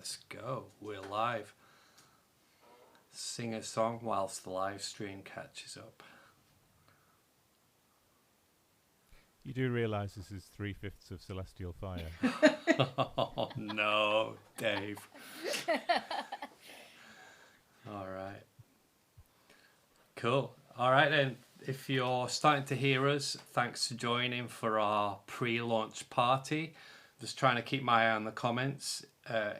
Let's go. We're live. Sing a song whilst the live stream catches up. You do realise this is 3/5 of Celestial Fire. Oh no, Dave. All right. Cool. All right then. If you're starting to hear us, thanks for joining for our pre-launch party. Just trying to keep my eye on the comments.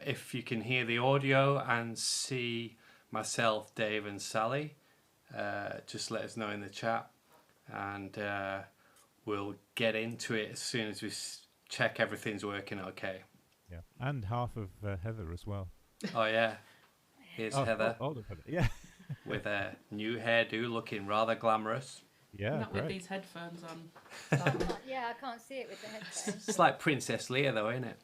If you can hear the audio and see myself, Dave and Sally, just let us know in the chat, and we'll get into it as soon as we check everything's working okay. Yeah, and half of Heather as well. Oh yeah, here's Heather. All of Heather, yeah. With a new hairdo, looking rather glamorous. Yeah, not great. with these headphones on. Yeah, I can't see it with the headphones. It's like Princess Leia, though, isn't it?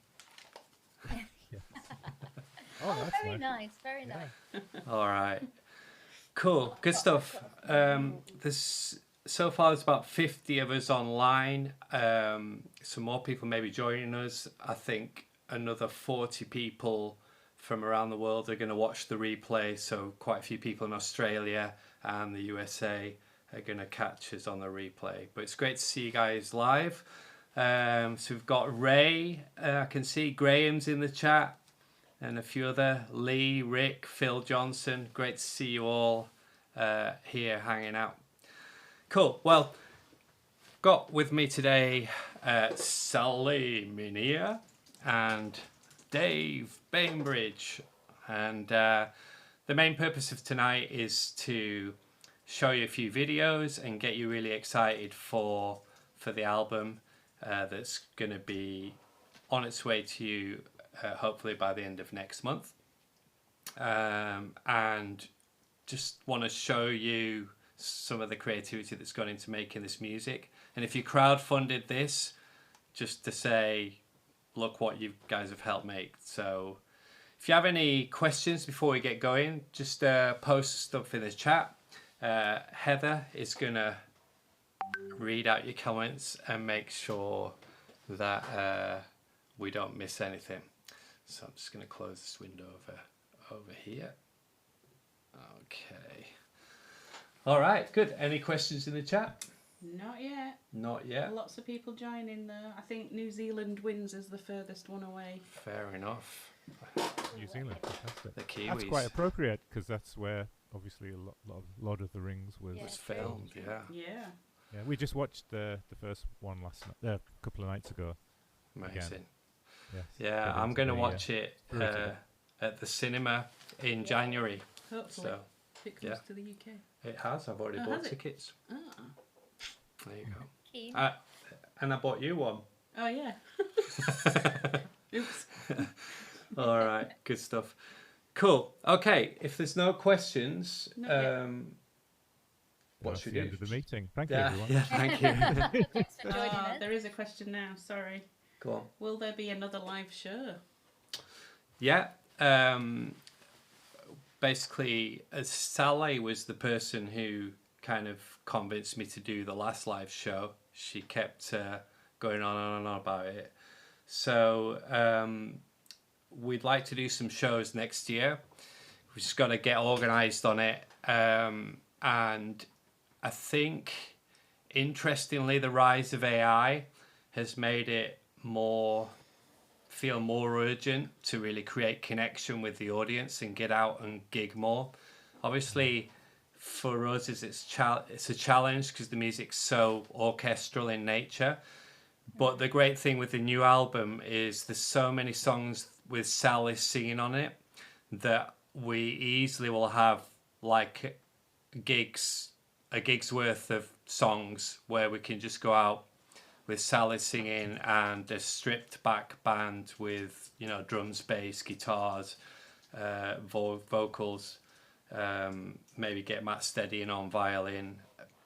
Oh, that's very nice, very nice. All right, cool, good stuff. There's so far there's about 50 of us online. Some more people may be joining us. I think another 40 people from around the world are going to watch the replay. So quite a few people in Australia and the USA are going to catch us on the replay. But it's great to see you guys live. So we've got Ray. I can see Graham's in the chat. And a few other, Lee, Rick, Phil Johnson. Great to see you all here hanging out. Cool. Well, got with me today Sally Minnear and Dave Bainbridge. And the main purpose of tonight is to show you a few videos and get you really excited for the album that's going to be on its way to you hopefully by the end of next month, and just want to show you some of the creativity that's gone into making this music. And if you crowdfunded this, just to say, look what you guys have helped make. So if you have any questions before we get going, just post stuff in the chat. Heather is gonna read out your comments and make sure that we don't miss anything. So I'm just going to close this window over here. Okay. All right, good. Any questions in the chat? Not yet. Not yet. Lots of people joining there. I think New Zealand wins as the furthest one away. Fair enough. New Zealand, fantastic. The Kiwis. That's quite appropriate because that's where obviously Lord of the Rings was filmed. Yeah. Yeah. Yeah, we just watched the first one a couple of nights ago. Amazing. Again. Yes, yeah, I'm going to watch it at the cinema in January. Hopefully. So, it comes to the UK. It has. I've already bought tickets. Oh. There you go. Keen. And I bought you one. Oh, yeah. Oops. All right, good stuff. Cool. Okay, if there's no questions, what should we do? End of the meeting. Thank you, everyone. Yeah, thank you. Thanks for joining us. There is a question now. Sorry. Go on. Will there be another live show? Yeah. Basically, Sally was the person who kind of convinced me to do the last live show. She kept going on and on about it. So we'd like to do some shows next year. We've just got to get organised on it. And I think, interestingly, the rise of AI has made it feel more urgent to really create connection with the audience and get out and gig more. Obviously, for us, it's a challenge because the music's so orchestral in nature. But the great thing with the new album is there's so many songs with Sally singing on it that we easily will have like a gig's worth of songs where we can just go out with Sally singing and a stripped back band with, drums, bass, guitars, vocals, maybe get Matt Steady in on violin.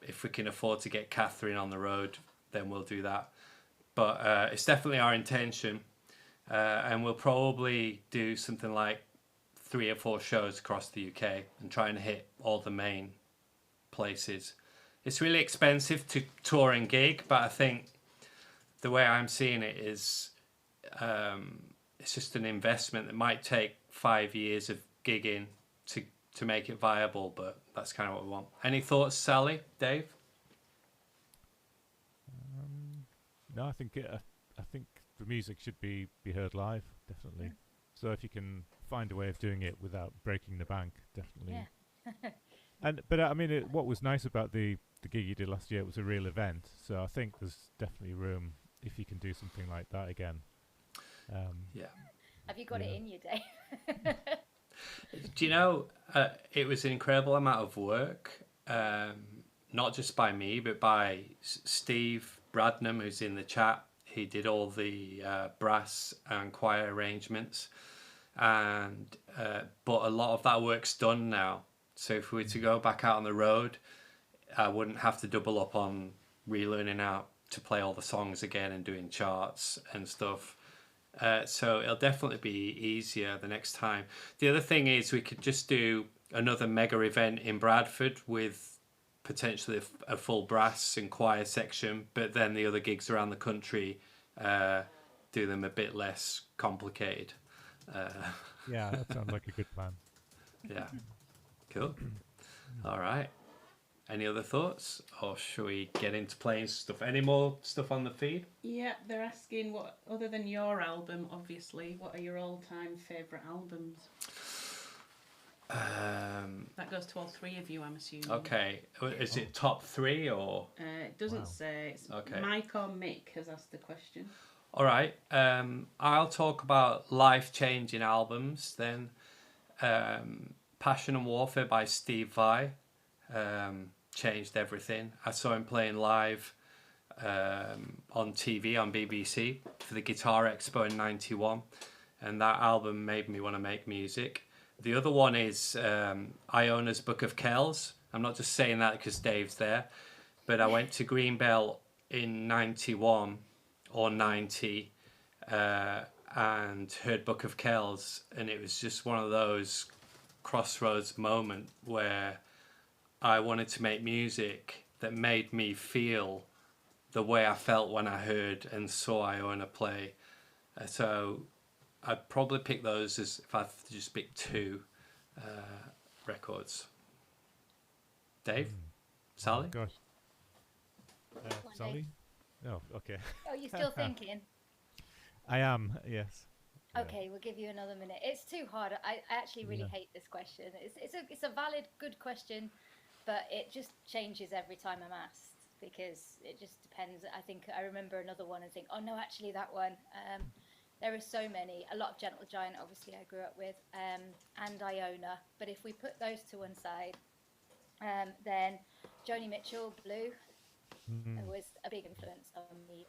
If we can afford to get Catherine on the road, then we'll do that. But it's definitely our intention, and we'll probably do something like 3 or 4 shows across the UK and try and hit all the main places. It's really expensive to tour and gig, but I think the way I'm seeing it is it's just an investment that might take 5 years of gigging to make it viable, but that's kind of what we want. Any thoughts, Sally, Dave? No, I think I think the music should be heard live, definitely. So if you can find a way of doing it without breaking the bank, definitely. Yeah. But I mean, what was nice about the gig you did last year, it was a real event. So I think there's definitely room if you can do something like that again. Yeah. Have you got it Yeah. in you, Dave? Do you know, it was an incredible amount of work, not just by me, but by Steve Bradnam, who's in the chat. He did all the brass and choir arrangements, and but a lot of that work's done now. So if we were to go back out on the road, I wouldn't have to double up on relearning how to play all the songs again and doing charts and stuff. So it'll definitely be easier the next time. The other thing is we could just do another mega event in Bradford with potentially a full brass and choir section, but then the other gigs around the country, do them a bit less complicated. Yeah, that sounds like a good plan. Yeah, cool. All right. Any other thoughts, or should we get into playing stuff? Any more stuff on the feed? Yeah, they're asking what, other than your album, obviously, what are your all-time favourite albums? That goes to all three of you, I'm assuming. Okay. Is it top three or? It doesn't Wow. say. It's Okay. Mike or Mick has asked the question. All right. I'll talk about life-changing albums then. Passion and Warfare by Steve Vai changed everything. I saw him playing live on TV on BBC for the Guitar Expo in '91, and that album made me want to make music. The other one is Iona's Book of Kells. I'm not just saying that because Dave's there, but I went to Greenbelt in '91 or '90 and heard Book of Kells, and it was just one of those crossroads moment where I wanted to make music that made me feel the way I felt when I heard and saw Iona play. So I'd probably pick those as if I had to just pick two records. Dave? Sally? Gosh. on, Sally? No, okay. Oh, you're still thinking? I am, yes. Yeah. Okay, we'll give you another minute. It's too hard. I actually really hate this question. It's a valid, good question, but it just changes every time I'm asked because it just depends. I think I remember another one and think, oh no, actually that one. There are so many. A lot of Gentle Giant, obviously, I grew up with, and Iona. But if we put those to one side, then Joni Mitchell, Blue, was a big influence on me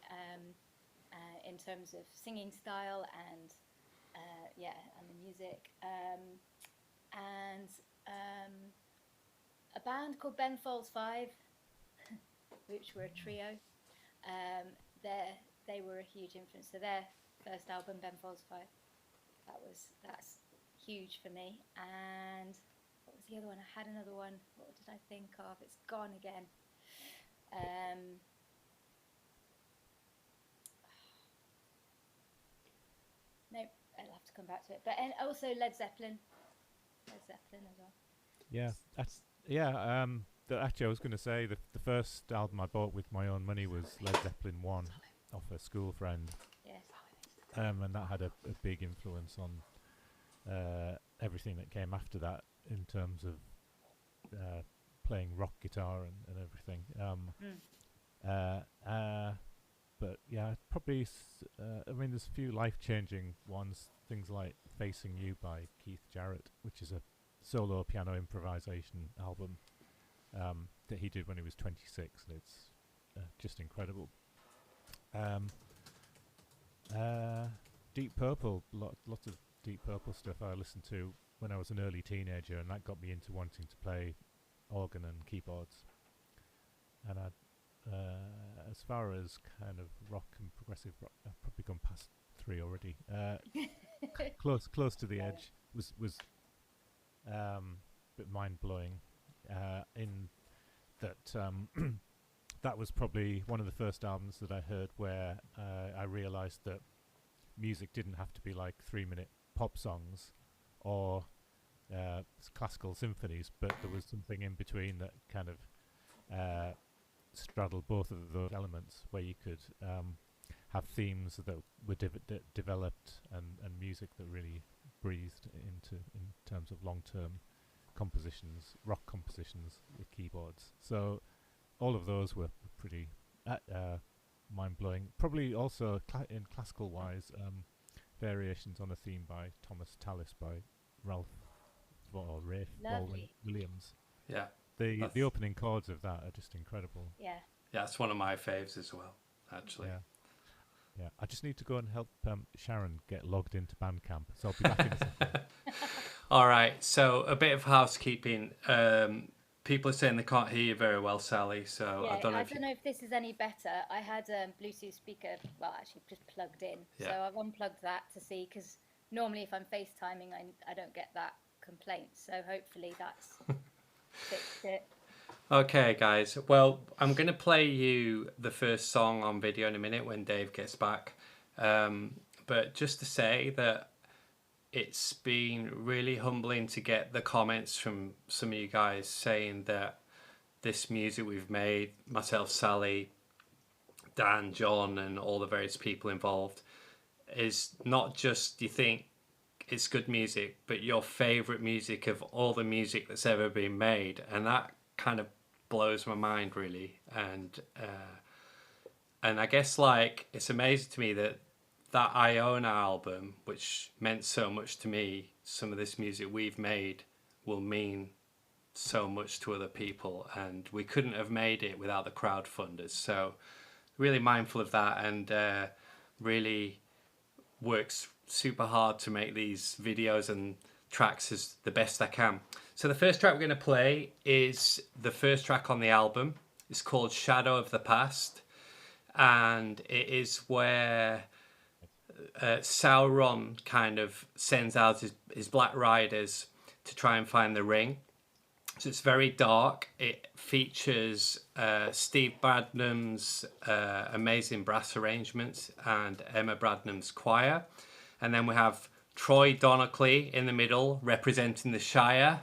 in terms of singing style and and the music. And a band called Ben Folds 5, which were a trio. They were a huge influence. So their first album, Ben Folds 5, that's huge for me. And what was the other one? I had another one. What did I think of? It's gone again. Nope, I'll have to come back to it. But and also Led Zeppelin as well. Yeah, actually, I was going to say the first album I bought with my own money was Led Zeppelin 1 off a school friend. Yes. And that had a big influence on everything that came after that in terms of playing rock guitar and everything. But yeah, probably. I mean, there's a few life-changing ones. Things like "Facing You" by Keith Jarrett, which is a solo piano improvisation album that he did when he was 26, and it's just incredible. Deep Purple, lots of Deep Purple stuff I listened to when I was an early teenager, and that got me into wanting to play organ and keyboards. And as far as kind of rock and progressive rock, I've probably gone past 3 already. Close to the edge was a bit mind blowing. In that that was probably one of the first albums that I heard where I realised that music didn't have to be like 3-minute pop songs or classical symphonies, but there was something in between that kind of straddled both of those elements, where you could have themes that were developed and music that really breathed into in terms of long-term compositions, rock compositions with keyboards. So all of those were pretty mind-blowing. Probably also in classical wise, variations on a theme by Thomas Tallis by Ralph or Rafe Williams. Yeah. The opening chords of that are just incredible. Yeah. Yeah, it's one of my faves as well, actually. Yeah. I just need to go and help Sharon get logged into Bandcamp, so I'll be back in a second. All right, so a bit of housekeeping. People are saying they can't hear you very well, Sally, so Yeah, I don't know if this is any better. I had a Bluetooth speaker, well, actually just plugged in. Yeah. So I've unplugged that to see, because normally if I'm FaceTiming, I don't get that complaint. So hopefully that's fixed it. Okay, guys. Well, I'm going to play you the first song on video in a minute when Dave gets back. But just to say that it's been really humbling to get the comments from some of you guys saying that this music we've made, myself, Sally, Dan, John, and all the various people involved, is not just you think it's good music, but your favourite music of all the music that's ever been made. And that kind of blows my mind, really. And I guess, like, it's amazing to me that Iona album, which meant so much to me, some of this music we've made will mean so much to other people, and we couldn't have made it without the crowdfunders. So really mindful of that, and really works super hard to make these videos and tracks as the best I can. So the first track we're going to play is the first track on the album. It's called Shadow of the Past, and it is where Sauron kind of sends out his Black Riders to try and find the ring. So it's very dark. It features Steve Bradnam's amazing brass arrangements and Emma Bradnam's choir. And then we have Troy Donockley in the middle representing the Shire.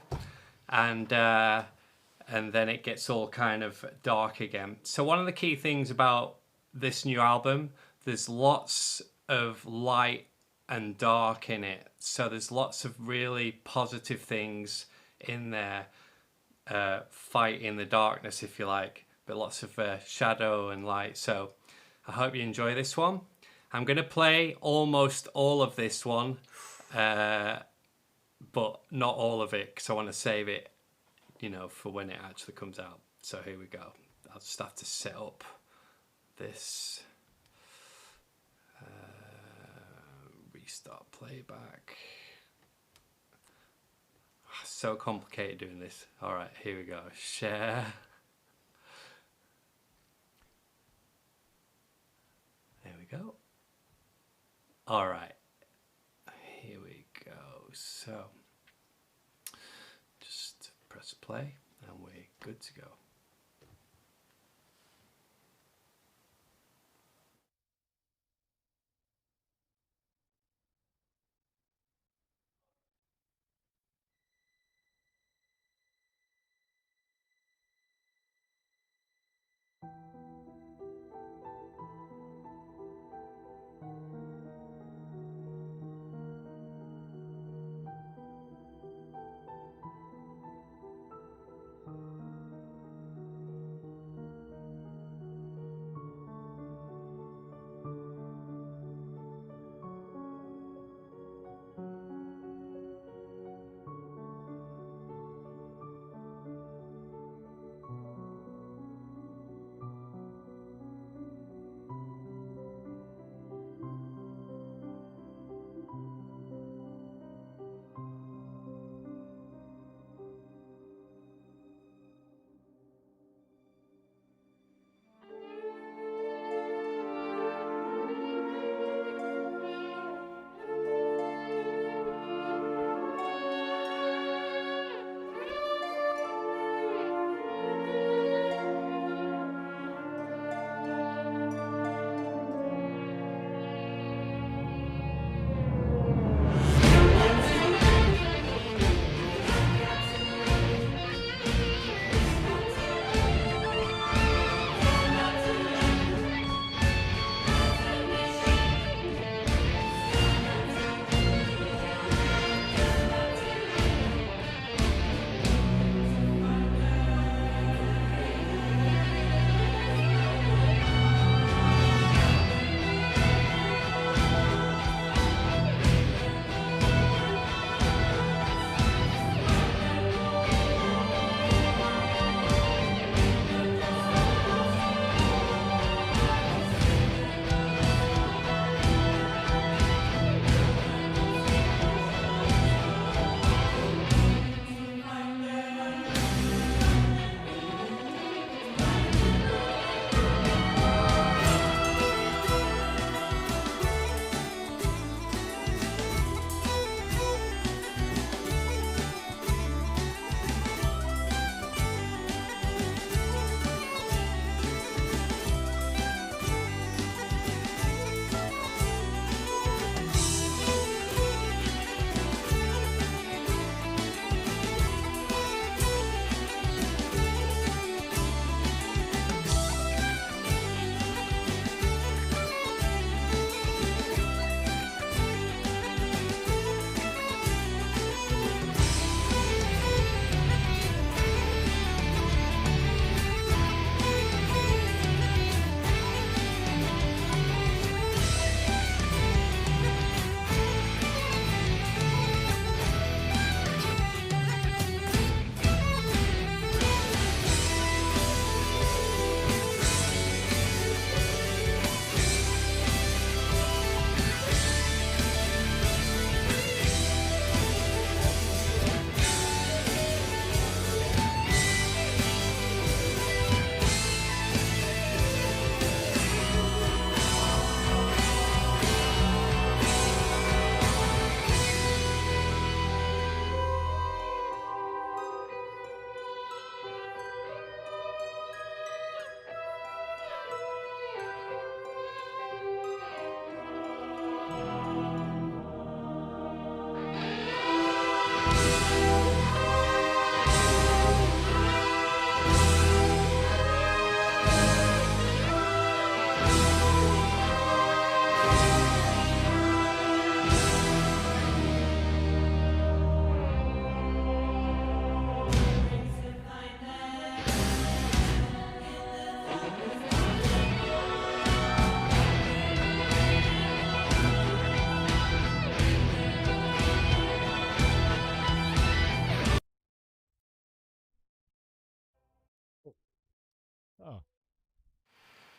And then it gets all kind of dark again. So one of the key things about this new album, there's lots of light and dark in it. So there's lots of really positive things in there. Fight in the darkness, if you like, but lots of shadow and light. So I hope you enjoy this one. I'm going to play almost all of this one, but not all of it, because I want to save it, for when it actually comes out. So here we go. I'll just have to set up this restart playback. So complicated doing this. All right, here we go. Share. There we go. All right, here we go. So just press play and we're good to go.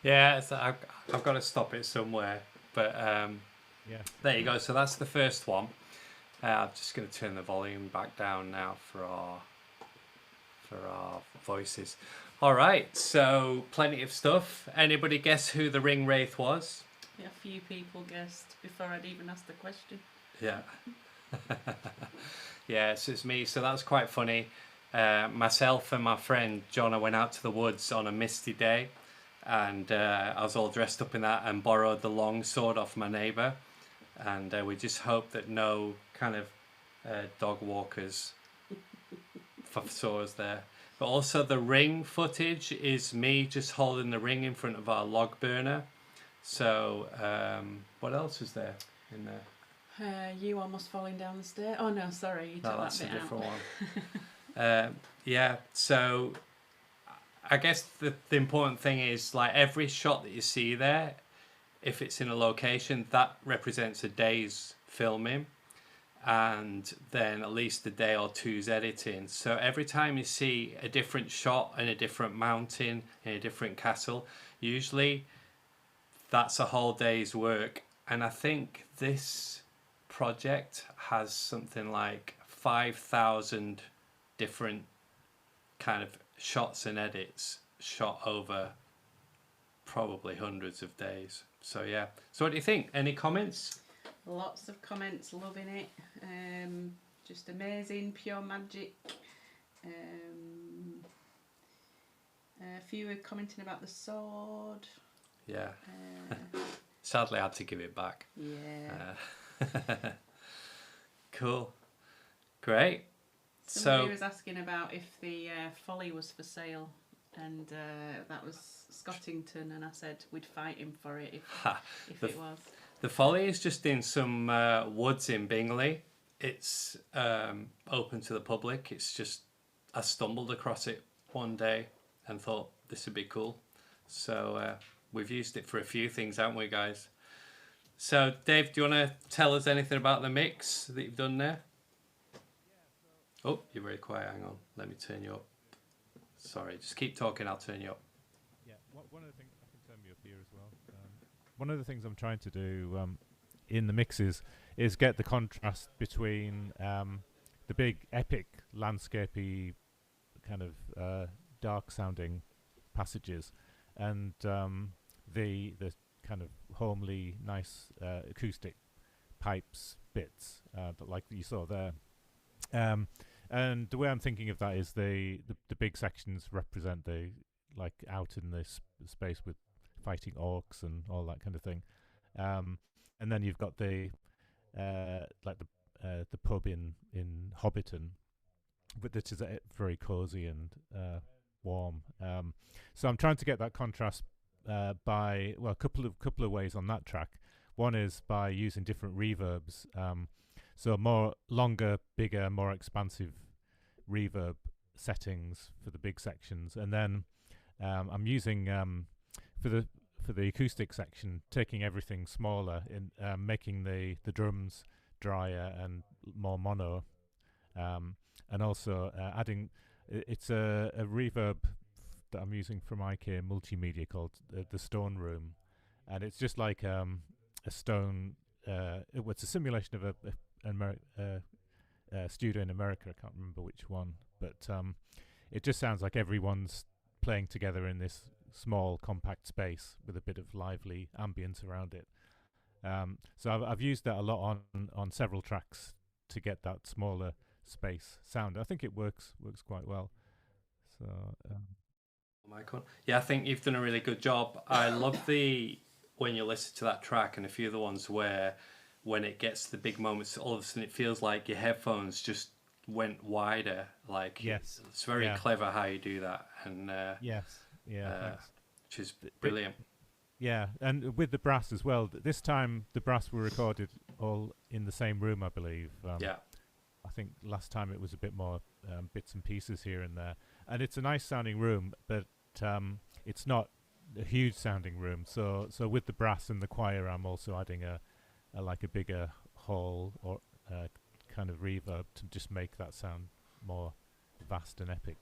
Yeah, so I've got to stop it somewhere. But Yeah. there you go. So that's the first one. I'm just going to turn the volume back down now for our voices. All right, so plenty of stuff. Anybody guess who the ring wraith was? A few people guessed before I'd even asked the question. Yeah. Yes, it's me. So that was quite funny. Myself and my friend John, I went out to the woods on a misty day, and I was all dressed up in that and borrowed the long sword off my neighbour, and we just hoped that no kind of dog walkers saw us there. But also the ring footage is me just holding the ring in front of our log burner. So what else is there in there? You almost falling down the stairs. Oh no, sorry, you took No, that that's a bit different out. one. Yeah, so I guess the important thing is, like, every shot that you see there, if it's in a location, that represents a day's filming, and then at least a day or two's editing. So every time you see a different shot in a different mountain, in a different castle, usually that's a whole day's work. And I think this project has something like 5,000 different kind of shots and edits shot over probably hundreds of days. So yeah. So what do you think? Any comments? Lots of comments, loving it. Just amazing, pure magic. A few were commenting about the sword. Yeah. Sadly, I had to give it back. Yeah. Cool. Great. Somebody was asking about if the Folly was for sale, and that was Scottington, and I said we'd fight him for it if it was. The Folly is just in some woods in Bingley. It's open to the public. It's just, I stumbled across it one day and thought this would be cool. So we've used it for a few things, haven't we, guys? So Dave, do you want to tell us anything about the mix that you've done there? Oh, you're very quiet. Hang on. Let me turn you up. Sorry, just keep talking. I'll turn you up. Yeah, one of the things, I can turn me up here as well. One of the things I'm trying to do in the mixes is get the contrast between the big epic landscapey kind of dark sounding passages and the kind of homely, nice acoustic pipes bits that like you saw there. And the way I'm thinking of that is the big sections represent the, like, out in this space with fighting orcs and all that kind of thing, and then you've got the like the pub in Hobbiton, which is very cozy and warm. So I'm trying to get that contrast by, well, a couple of ways on that track. One is by using different reverbs. So more longer, bigger, more expansive reverb settings for the big sections, and then I'm using for the acoustic section, taking everything smaller in making the drums drier and more mono, and also adding it's a reverb that I'm using from IK Multimedia called the Stone Room, and it's just like a stone. It's a simulation of a studio in America. I can't remember which one, but it just sounds like everyone's playing together in this small, compact space with a bit of lively ambience around it. So I've used that a lot on several tracks to get that smaller space sound. I think it works quite well. So Michael, yeah, I think you've done a really good job. I love when you listen to that track and a few of the ones where when it gets to the big moments, all of a sudden it feels like your headphones just went wider. Like, yes, it's very clever how you do that, and yes, which is brilliant. Yeah, and with the brass as well. This time the brass were recorded all in the same room, I believe. Yeah. I think last time it was a bit more bits and pieces here and there, and it's a nice sounding room, but it's not a huge sounding room. So with the brass and the choir, I'm also adding a bigger hall or kind of reverb to just make that sound more vast and epic.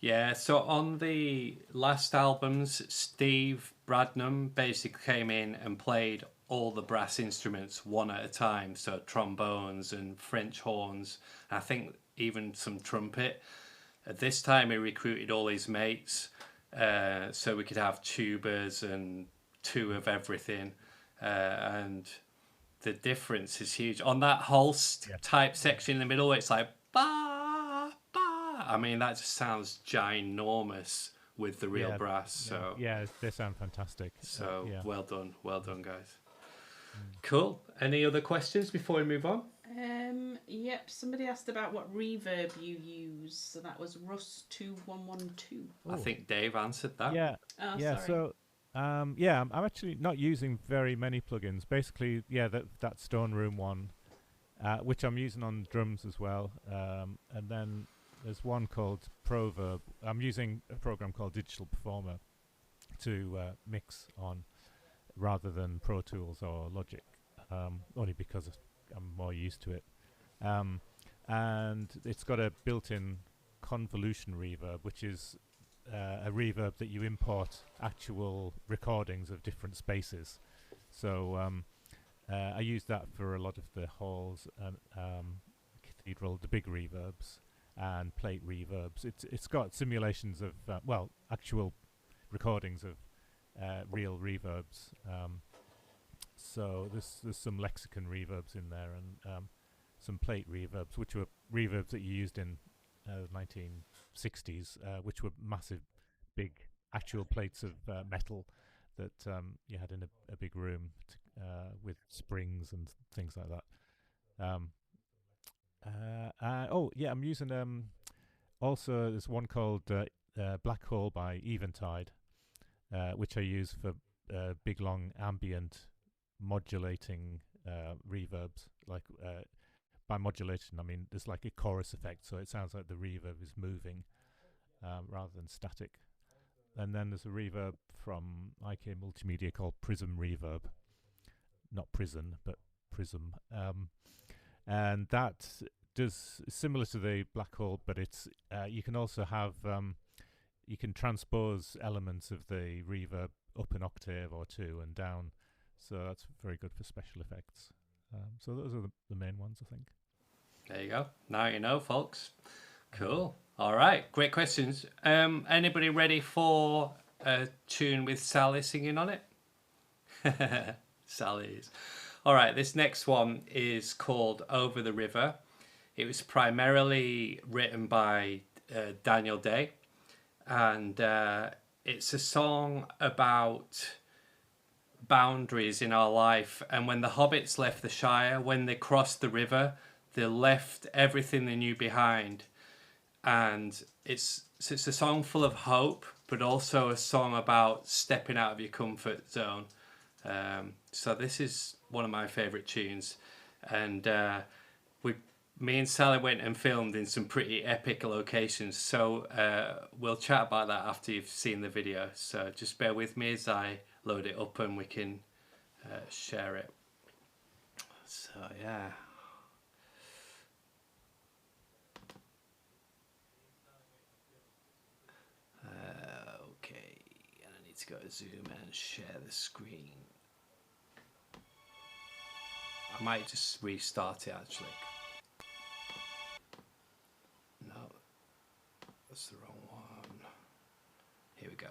Yeah, so on the last albums, Steve Bradnam basically came in and played all the brass instruments one at a time. So trombones and French horns, I think even some trumpet. At this time, he recruited all his mates, so we could have tubas and two of everything. And the difference is huge. On that Holst type section in the middle, it's like, ba, ba. I mean, that just sounds ginormous with the real brass. So yeah, they sound fantastic. So well done, guys. Cool. Any other questions before we move on? Yep. Somebody asked about what reverb you use. So that was Russ 2112. I think Dave answered that. Yeah. Oh, yeah. sorry. So, I'm actually not using very many plugins. Basically, that Stone Room one, which I'm using on drums as well. And then there's one called Proverb. I'm using a program called Digital Performer to mix on, rather than Pro Tools or Logic, only because I'm more used to it. And it's got a built-in convolution reverb, which is a reverb that you import actual recordings of different spaces. So I use that for a lot of the halls and cathedral, the big reverbs and plate reverbs. It's got simulations of actual recordings of real reverbs. So there's some lexicon reverbs in there and some plate reverbs, which were reverbs that you used in the 1960s, which were massive, big actual plates of metal that you had in a big room with springs and things like that. I'm using also there's one called Black Hole by Eventide, which I use for big long ambient modulating reverbs. Like by modulation, I mean there's like a chorus effect, so it sounds like the reverb is moving rather than static. And then there's a reverb from IK Multimedia called Prism Reverb, not Prison, but Prism, and that does similar to the Black Hole, but it's you can also have you can transpose elements of the reverb up an octave or two and down, so that's very good for special effects. So those are the main ones, I think. There you go. Now you know, folks. Cool. All right. Great questions. Anybody ready for a tune with Sally singing on it? Sally's. All right. This next one is called Over the River. It was primarily written by Daniel Day, and it's a song about boundaries in our life. And when the hobbits left the Shire, when they crossed the river, they left everything they knew behind. And it's a song full of hope, but also a song about stepping out of your comfort zone. So this is one of my favourite tunes, and me and Sally went and filmed in some pretty epic locations. So we'll chat about that after you've seen the video. So just bear with me as I load it up and we can share it. So yeah. Okay, and I need to go to Zoom and share the screen. I might just restart it actually. No, that's the wrong one. Here we go.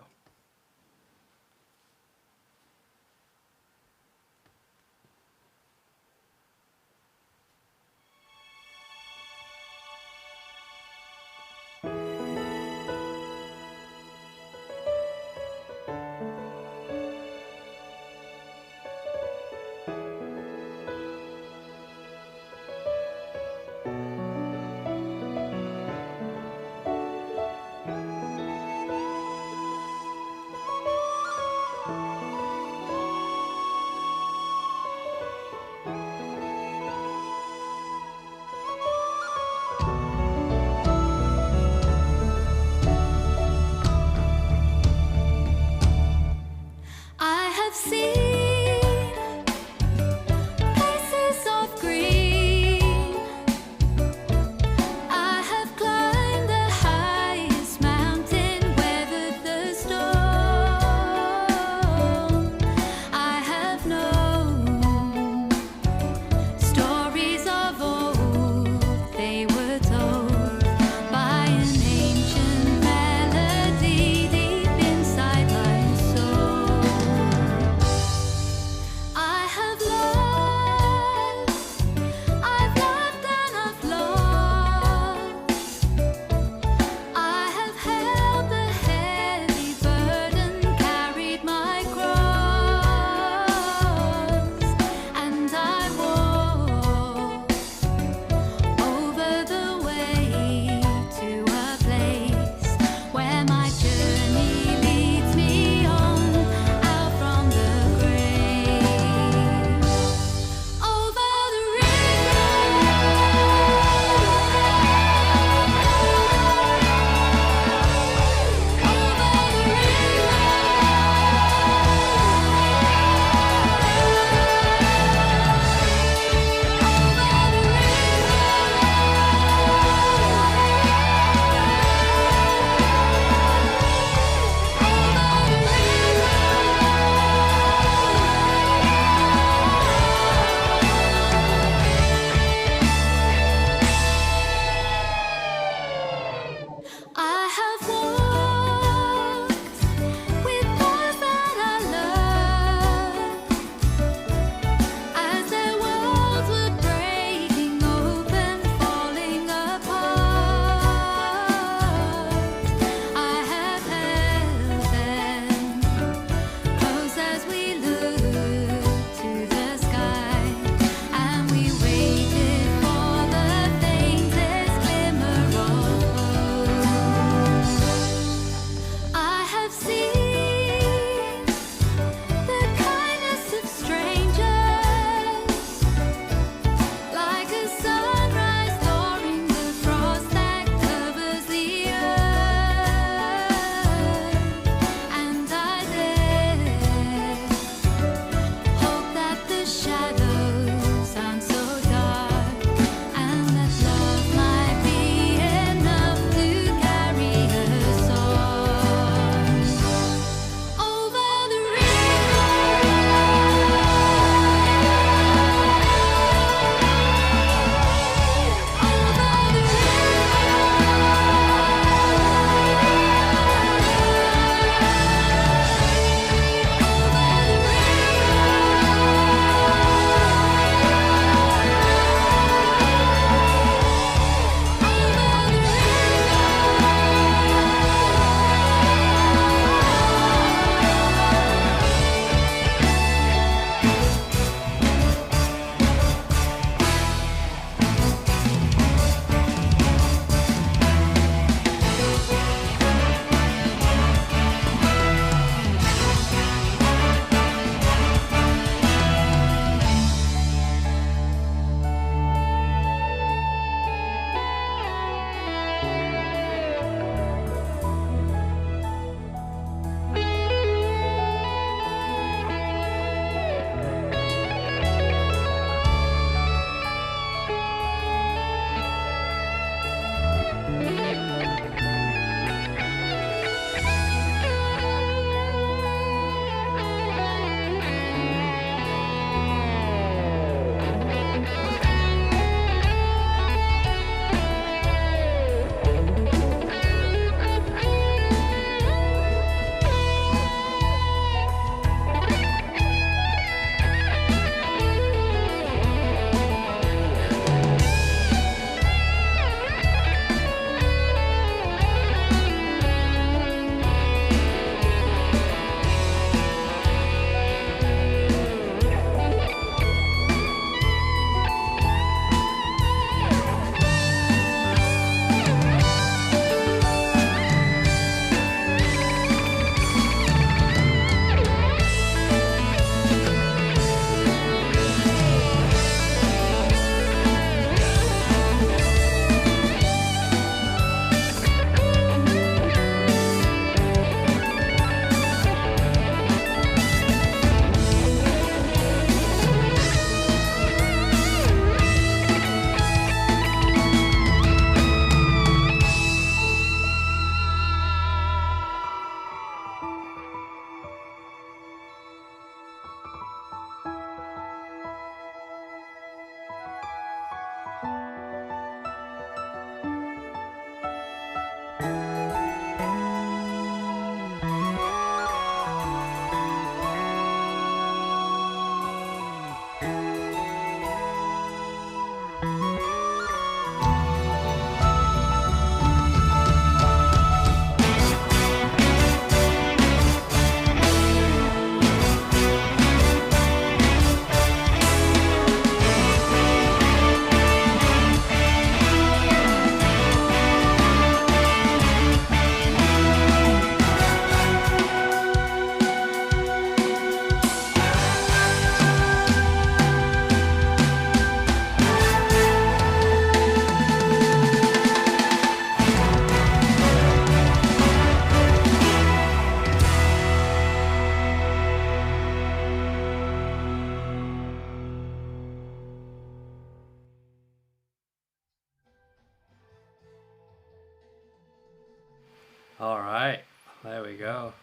All right, there we go.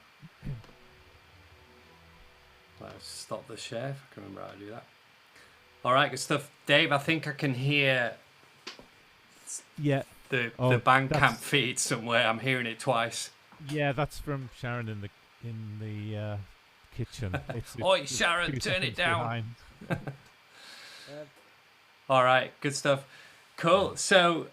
Let's stop the share if I can remember how to do that. All right, good stuff. Dave, I think I can hear Yeah. the Oh, Bandcamp that's- feed somewhere. I'm hearing it twice. Yeah, that's from Sharon in the kitchen. Oi, Sharon, 2 turn it seconds down. behind. All right, good stuff. Cool. So,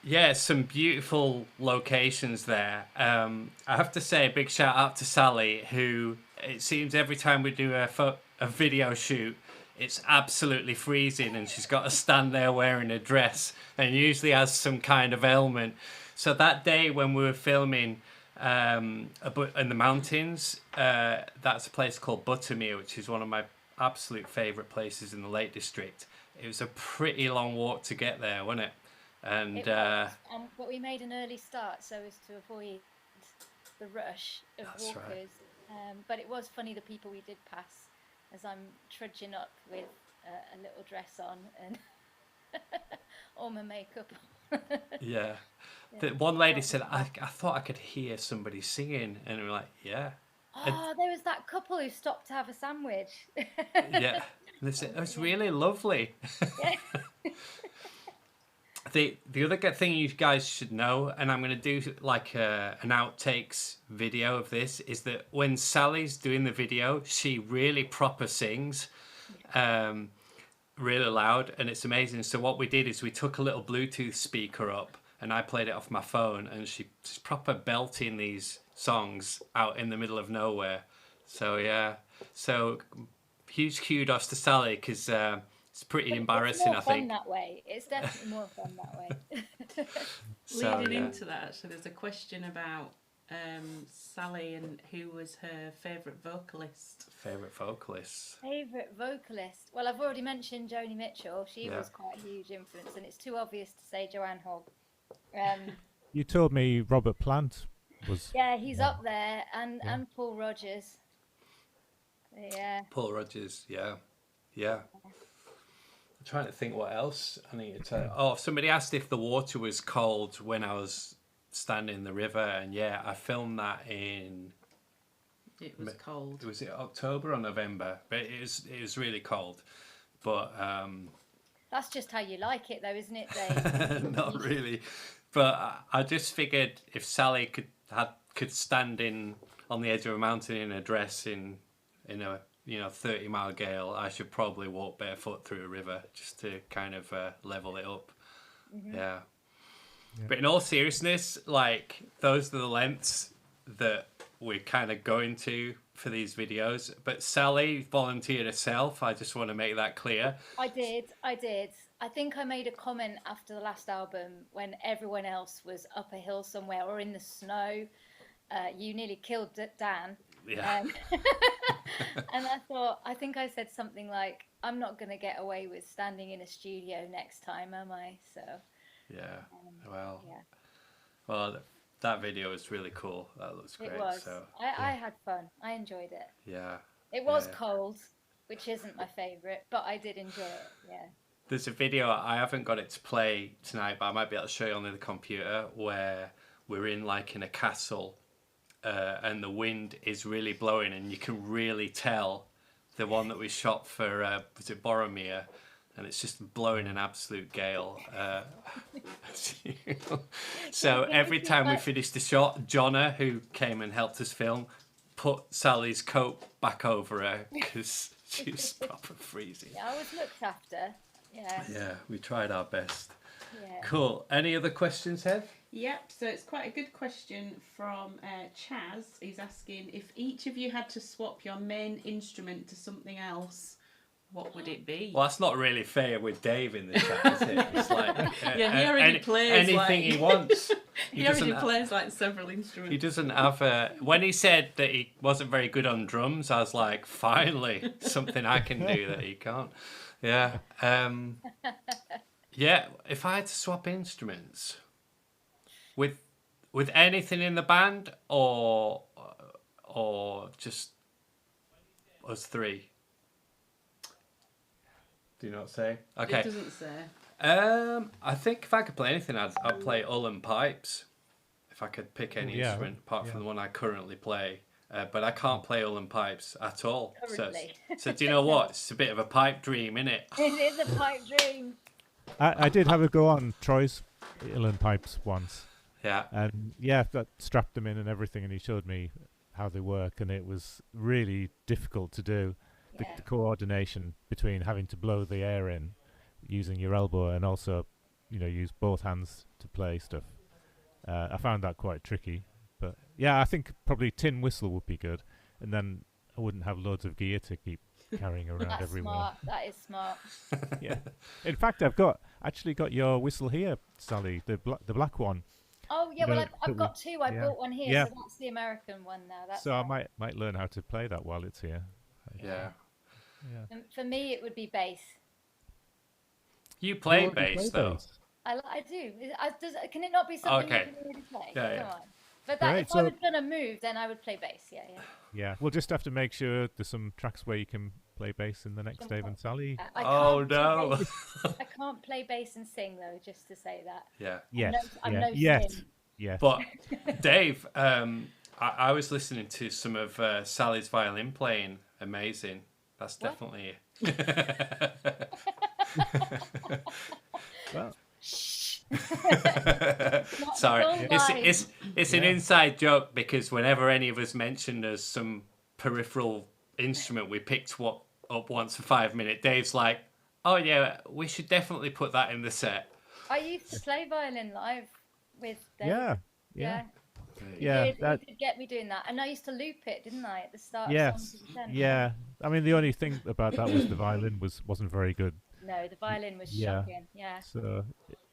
yeah, some beautiful locations there. I have to say a big shout out to Sally, who it seems every time we do a video shoot, it's absolutely freezing, and she's got to stand there wearing a dress, and usually has some kind of ailment. So that day when we were filming in the mountains, that's a place called Buttermere, which is one of my absolute favourite places in the Lake District. It was a pretty long walk to get there, wasn't it? And It was, but we made an early start so as to avoid the rush of That's walkers. right. But it was funny, the people we did pass, as I'm trudging up with a little dress on and all my makeup on. yeah. Yeah. The one lady said, I thought I could hear somebody singing, and we were like, yeah. Oh, there was that couple who stopped to have a sandwich. Yeah. And they said, it's really lovely. Yeah. The other good thing you guys should know, and I'm going to do like an outtakes video of this, is that when Sally's doing the video, she really proper sings, really loud, and it's amazing. So what we did is we took a little Bluetooth speaker up, and I played it off my phone, and she's proper belting these songs out in the middle of nowhere. So yeah, so huge kudos to Sally, because it's pretty embarrassing, It's more I fun think. that way. It's definitely more fun that way. So, Leading yeah. into that, actually, there's a question about Sally and who was her favourite vocalist. Favourite vocalists. Favourite vocalist? Well, I've already mentioned Joni Mitchell. She Yeah. was quite a huge influence, and it's too obvious to say Joanne Hogg. You told me Robert Plant was. Yeah, he's up there, and Paul Rogers. Yeah. Paul Rogers, yeah. I'm trying to think what else I need to tell. Oh, somebody asked if the water was cold when I was standing in the river, and yeah, I filmed that in. It was cold. Was it October or November? But it was really cold. But That's just how you like it, though, isn't it, Dave? not really. But I just figured if Sally could stand on the edge of a mountain in a dress in a 30-mile gale, I should probably walk barefoot through a river just to kind of level it up. Mm-hmm. Yeah. But in all seriousness, like, those are the lengths that we're kind of going to for these videos. But Sally volunteered herself. I just want to make that clear. I did. I think I made a comment after the last album when everyone else was up a hill somewhere or in the snow. You nearly killed Dan. Yeah. And I think I said something like, I'm not going to get away with standing in a studio next time, am I? So. Yeah. Yeah. Well, that video was really cool. That looks great. It was. So, I had fun. I enjoyed it. yeah. It was Yeah. cold, which isn't my favourite, but I did enjoy it. Yeah. There's a video, I haven't got it to play tonight, but I might be able to show you on the computer, where we're in a castle, and the wind is really blowing, and you can really tell the one that we shot for, was it Boromir? And it's just blowing an absolute gale. So every time we finished the shot, Jonna, who came and helped us film, put Sally's coat back over her because she was proper freezing. Yeah, I was looked after. Yeah. Yeah, we tried our best. Yeah. Cool. Any other questions, Hev? Yep, so it's quite a good question from Chaz. He's asking, if each of you had to swap your main instrument to something else, what would it be? Well, that's not really fair with Dave in the chat, is it? It's like, Yeah, he already plays anything like- he wants. He already plays like several instruments. He doesn't have when he said that he wasn't very good on drums, I was like, finally, something I can do that he can't. Yeah. Yeah, if I had to swap instruments with anything in the band or just us three. Do you not say? Okay. It doesn't say. I think if I could play anything, I'd play Ull and Pipes. If if I could pick any Yeah, instrument apart from yeah. the one I currently play. But I can't play ull and pipes at all. Currently. So do you know what? It's a bit of a pipe dream, isn't it? It is a pipe dream. I did have a go on Troy's uilleann pipes once, Yeah. and yeah, that strapped them in and everything, and he showed me how they work, and it was really difficult to do. The Yeah. coordination between having to blow the air in using your elbow and also, use both hands to play stuff. I found that quite tricky, but yeah, I think probably tin whistle would be good, and then I wouldn't have loads of gear to keep carrying around That's everywhere. smart. That is smart. Yeah. In fact, I've actually got your whistle here, Sally, the black one. Oh yeah, well I've got two. I yeah. bought one here, Yeah. so that's the American one now. That's So I might learn how to play that while it's here. Yeah. Yeah. And for me, it would be bass. You play Oh, you bass, play though. bass. I do. Can it not be something Okay. you can really play? Yeah, Come yeah. on. But Right, if I so- was gonna move, then I would play bass. Yeah, yeah. Yeah. We'll just have to make sure there's some tracks where you can play bass in the next Dave and Sally. I Oh, can't no. play bass. I can't play bass and sing though. Just to say that. Yeah. Yes. I'm yeah. no Yes. Sim. Yes. But Dave, I was listening to some of Sally's violin playing. Amazing. That's What? definitely. Well, Sorry, It's all it's an Yeah. inside joke because whenever any of us mentioned as some peripheral instrument we picked up once for 5 minutes, Dave's like, "Oh yeah, we should definitely put that in the set." I used to play violin live with Dave. yeah. Yeah. He Yeah. did, That. he did get me doing that, and I used to loop it, didn't I, at the start? Yes. Of songs of the Ten? Yeah. I mean, the only thing about that was the violin wasn't very good. No, the violin was Yeah. shocking. Yeah. So,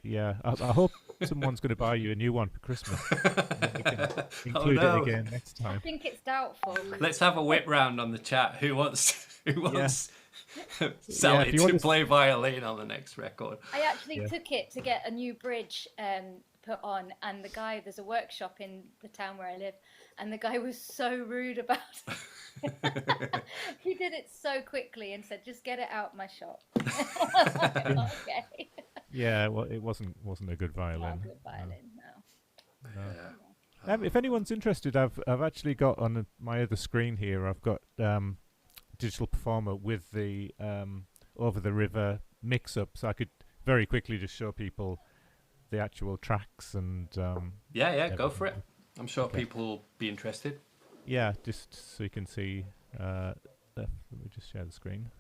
yeah, I hope someone's going to buy you a new one for Christmas. And then we can include no. it again next I time. think it's doubtful. Let's have a whip round on the chat. Who wants Sally if you to want to play violin on the next record? I actually Yeah. took it to get a new bridge put on, and there's a workshop in the town where I live, and the guy was so rude about it. He did it so quickly and said, "Just get it out my shop." Okay. Yeah, well, it wasn't a good Not violin. a good violin, no. No. If anyone's interested, I've actually got on my other screen here. I've got Digital Performer with the Over the River mix-up, so I could very quickly just show people the actual tracks and Go for it. I'm sure people will be interested. yeah, just so you can see. Let me just share the screen.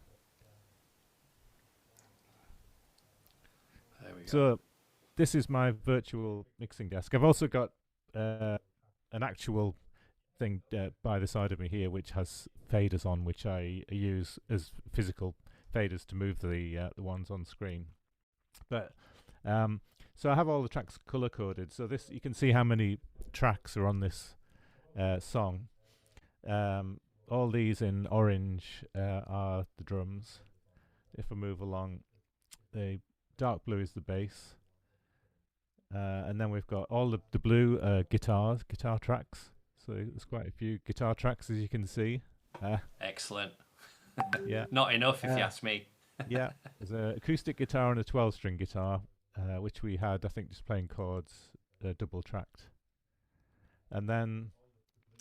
There we go. So this is my virtual mixing desk. I've also got an actual thing by the side of me here, which has faders on, which I use as physical faders to move the ones on screen. But so I have all the tracks color coded. So this, you can see how many tracks are on this song. All these in orange are the drums. If I move along, the dark blue is the bass. And then we've got all the blue guitar tracks. So there's quite a few guitar tracks, as you can see. Excellent. Yeah. Not enough, if you ask me. Yeah, there's an acoustic guitar and a 12-string guitar, which we had, I think, just playing chords, double tracked. And then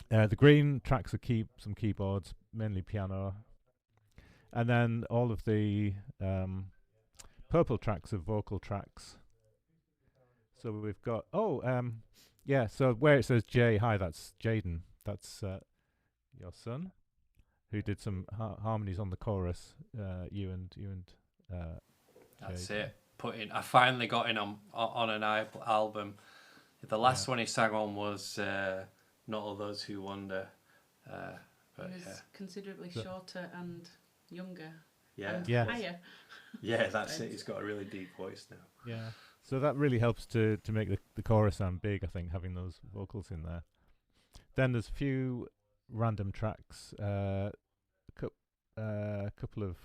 the green tracks are some keyboards, mainly piano. And then all of the purple tracks are vocal tracks. So we've got, so where it says Jay, hi, that's Jaden. That's your son, who did some harmonies on the chorus. You and That's Jade. it. I finally got in on an album. The last one he sang on was Not All Those Who Wonder. But He was considerably So- shorter and younger yeah, and Yes. higher. yeah, that's it. He's got a really deep voice now. Yeah. So that really helps to make the chorus sound big, I think, having those vocals in there. Then there's a few random tracks, a couple of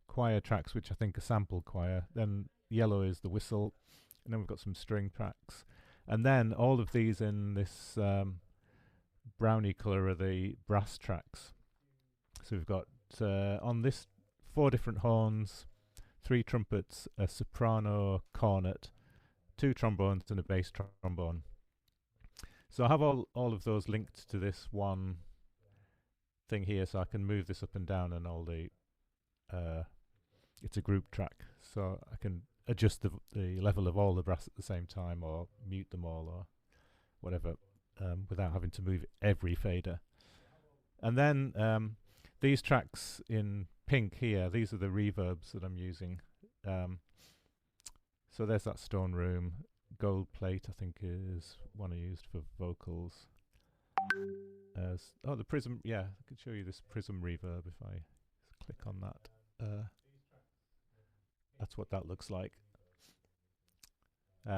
choir tracks, which I think are sample choir. Then yellow is the whistle, and then we've got some string tracks. And then all of these in this brownie colour are the brass tracks. So we've got on this 4 different horns, 3 trumpets, a soprano cornet, 2 trombones and a bass trombone. So I have all of those linked to this one thing here, so I can move this up and down, and all the it's a group track, so I can adjust the level of all the brass at the same time, or mute them all, or whatever, without having to move every fader. And then these tracks in pink here, these are the reverbs that I'm using. So there's that Stone Room. Gold Plate, I think, is one I used for vocals. The Prism, yeah, I could show you this Prism reverb if I click on that. That's what that looks like,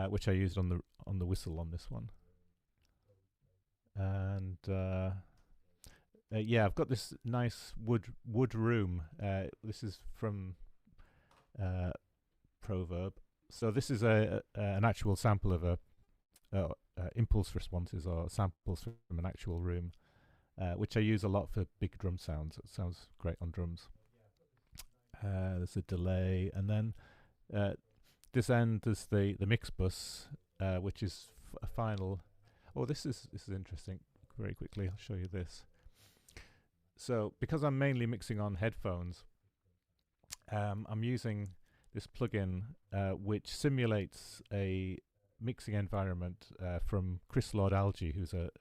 which I used on the whistle on this one. And yeah, I've got this nice wood room. This is from Proverb. So this is an actual sample of impulse responses, or samples from an actual room, which I use a lot for big drum sounds. It sounds great on drums. There's a delay, and then this end there's the mix bus, which is a final. Oh, this is interesting. Very quickly, I'll show you this. So because I'm mainly mixing on headphones, I'm using this plugin which simulates a mixing environment from Chris Lord-Alge, who's a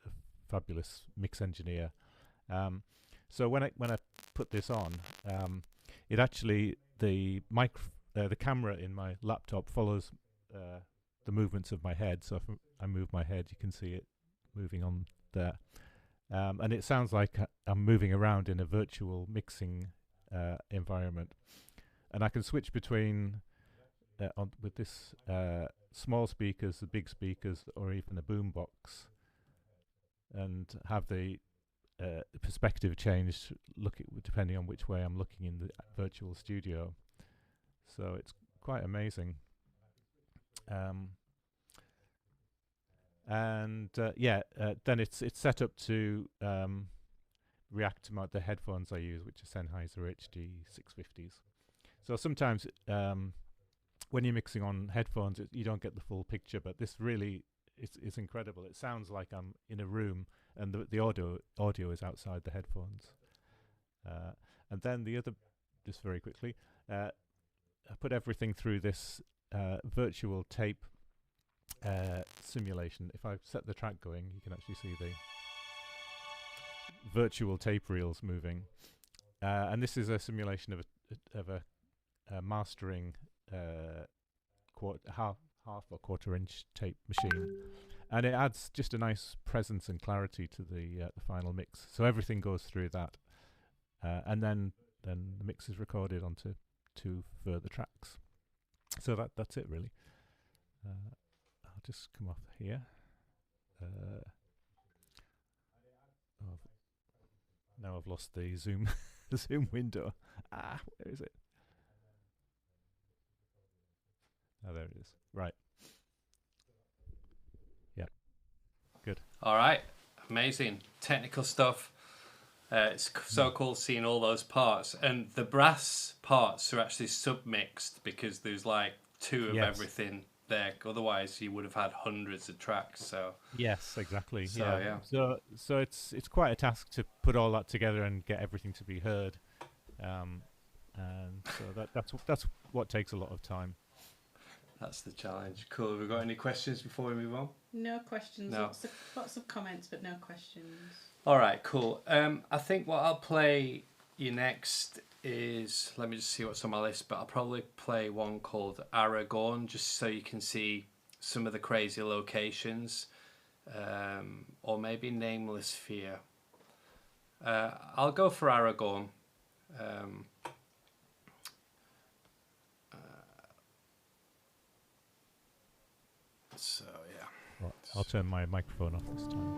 fabulous mix engineer. So when I put this on, it actually the camera in my laptop follows the movements of my head. So if I move my head, you can see it moving on there, and it sounds like I'm moving around in a virtual mixing environment. And I can switch between with this small speakers, the big speakers, or even a boombox, and have the perspective change depending on which way I'm looking in the virtual studio. So it's quite amazing. Then it's set up to react to the headphones I use, which are Sennheiser HD 650s. So sometimes when you're mixing on headphones, you don't get the full picture, but this really it's incredible. It sounds like I'm in a room, and the audio is outside the headphones. And then the other, just very quickly, I put everything through this virtual tape simulation. If I set the track going, you can actually see the virtual tape reels moving. And this is a simulation of a mastering half or quarter-inch tape machine, and it adds just a nice presence and clarity to the final mix. So everything goes through that, and then the mix is recorded onto 2 further tracks. So that's it really. I'll just come off here. Now I've lost the zoom the zoom window. Where is it? Oh, there it is. Right. Yeah. Good. All right. Amazing. Technical stuff. It's so cool seeing all those parts. And the brass parts are actually submixed because there's like 2 of everything there. Otherwise, you would have had hundreds of tracks. So yes, exactly. So, yeah. So it's quite a task to put all that together and get everything to be heard. And so that's what takes a lot of time. That's the challenge. Cool. Have we got any questions before we move on? No questions. No. Lots of comments, but no questions. All right, cool. I think what I'll play you next is, let me just see what's on my list, but I'll probably play one called Aragon, just so you can see some of the crazy locations, or maybe Nameless Fear. I'll go for Aragon. So yeah. Right, I'll turn my microphone off this time.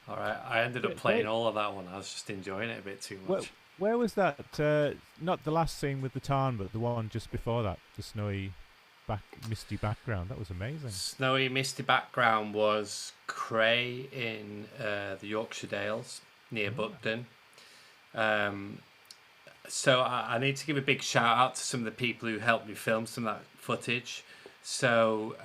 All right, I ended up playing all of that one. I was just enjoying it a bit too much. Where was that? Not the last scene with the tarn, but the one just before that, the snowy, misty background. That was amazing. Snowy, misty background was Cray in the Yorkshire Dales near Buckden. So I need to give a big shout out to some of the people who helped me film some of that footage. So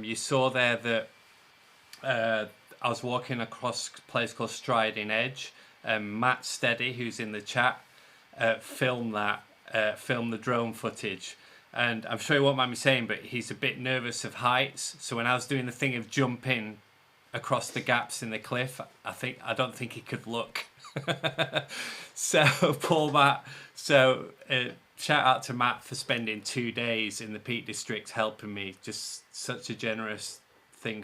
you saw there that I was walking across a place called Striding Edge. Matt Steady, who's in the chat, filmed the drone footage. And I'm sure he won't mind me saying, but he's a bit nervous of heights. So when I was doing the thing of jumping across the gaps in the cliff, I don't think he could look. So poor Matt. So shout out to Matt for spending 2 days in the Peak District helping me. Just such a generous thing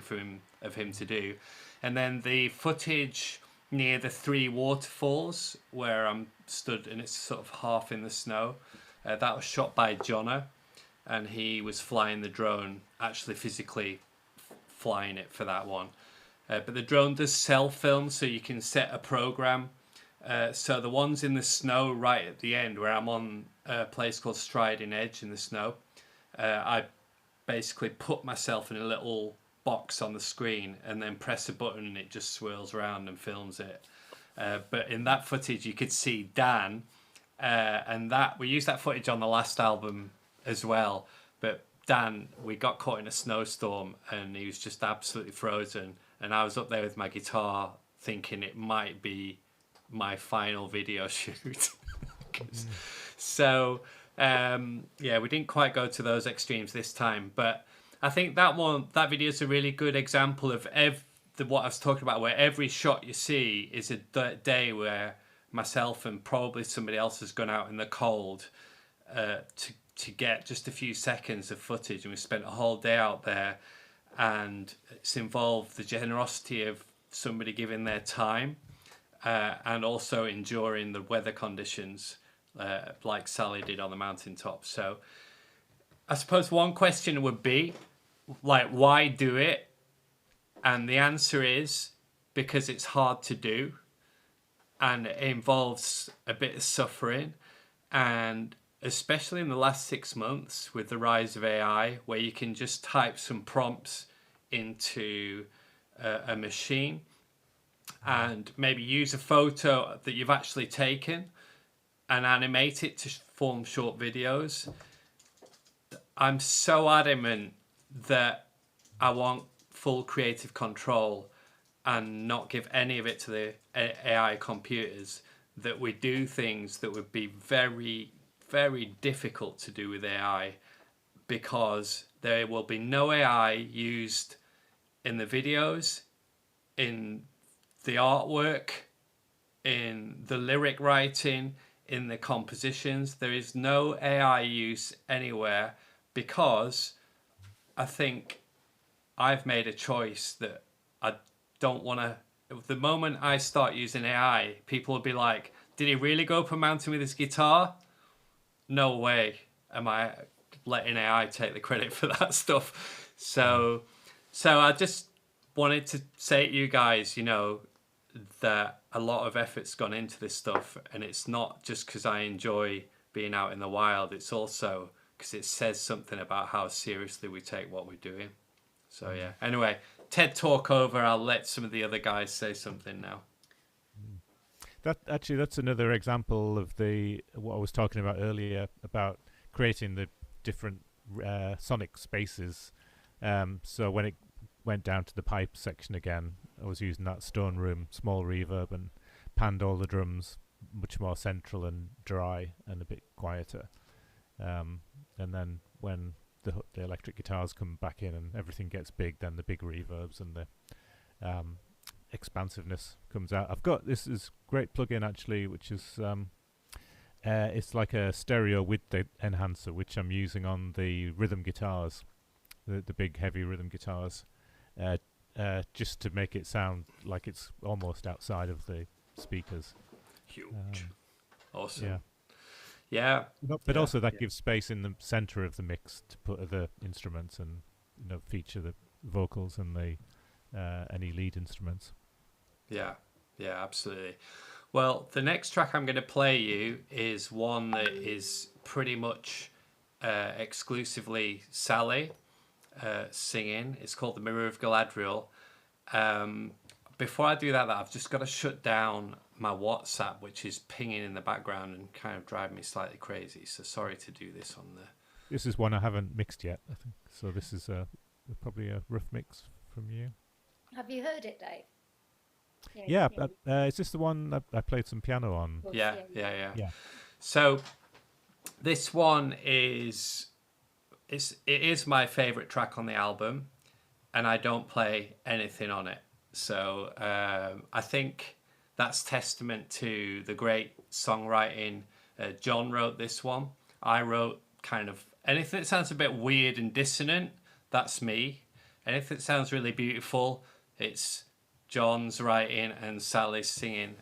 of him to do. And then the footage near the 3 waterfalls where I'm stood and it's sort of half in the snow, that was shot by Jono, and he was flying the drone, actually physically flying it for that one. But the drone does self-film, so you can set a program. So the ones in the snow right at the end where I'm on a place called Striding Edge in the snow, I basically put myself in a little box on the screen and then press a button and it just swirls around and films it. But in that footage you could see Dan, and that we used that footage on the last album as well. But Dan, we got caught in a snowstorm and he was just absolutely frozen, and I was up there with my guitar thinking it might be my final video shoot. So we didn't quite go to those extremes this time, but I think that video is a really good example of what I was talking about, where every shot you see is a day where myself and probably somebody else has gone out in the cold to get just a few seconds of footage, and we spent a whole day out there, and it's involved the generosity of somebody giving their time and also enduring the weather conditions like Sally did on the mountaintop. So I suppose one question would be, like, why do it? And the answer is because it's hard to do, and it involves a bit of suffering, and especially in the last 6 months with the rise of AI, where you can just type some prompts into a machine and maybe use a photo that you've actually taken and animate it to form short videos. I'm so adamant that I want full creative control and not give any of it to the AI computers, that we do things that would be very, very difficult to do with AI, because there will be no AI used in the videos, in the artwork, in the lyric writing, in the compositions. There is no AI use anywhere, because I think I've made a choice that I don't want to. The moment I start using AI, people will be like, did he really go up a mountain with his guitar? No way am I letting AI take the credit for that stuff. So I just wanted to say to you guys, that a lot of effort's gone into this stuff, and it's not just because I enjoy being out in the wild, it's also because it says something about how seriously we take what we're doing. So yeah, anyway, TED Talk over. I'll let some of the other guys say something now. That's another example of what I was talking about earlier about creating the different sonic spaces. So when it went down to the pipe section again, I was using that Stone Room small reverb and panned all the drums much more central and dry and a bit quieter. And then when the electric guitars come back in and everything gets big, then the big reverbs and the expansiveness comes out. I've got this great plugin actually, which is it's like a stereo width enhancer, which I'm using on the rhythm guitars, the big heavy rhythm guitars, just to make it sound like it's almost outside of the speakers. Huge. Awesome. Yeah. Yeah. But also that gives space in the center of the mix to put other instruments and feature the vocals and the any lead instruments. Yeah. Yeah, absolutely. Well, the next track I'm going to play you is one that is pretty much exclusively Sally singing. It's called The Mirror of Galadriel. Before I do that, I've just got to shut down my WhatsApp, which is pinging in the background and kind of driving me slightly crazy. So sorry to do this on the... This is one I haven't mixed yet, I think. So this is probably a rough mix from you. Have you heard it, Dave? Yeah, is this the one I played some piano on? Yeah. So this one it is my favourite track on the album, and I don't play anything on it. So I think that's testament to the great songwriting. John wrote this one. I wrote kind of anything that sounds a bit weird and dissonant, that's me. Anything that sounds really beautiful, it's John's writing and Sally's singing.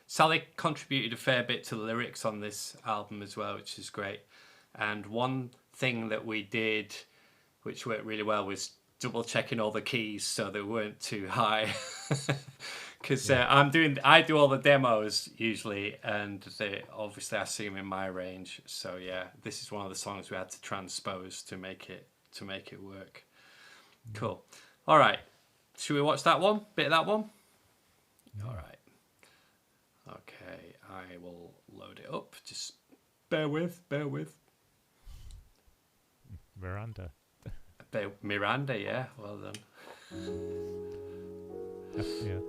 Sally contributed a fair bit to the lyrics on this album as well, which is great. And one thing that we did, which worked really well, was double checking all the keys so they weren't too high. Because I do all the demos usually, and obviously I sing them in my range. So yeah, this is one of the songs we had to transpose to make it work. Cool. All right. Should we watch that one? Bit of that one? All right. Okay, I will load it up. Just bear with. Miranda. Miranda, yeah. Well done. Yeah.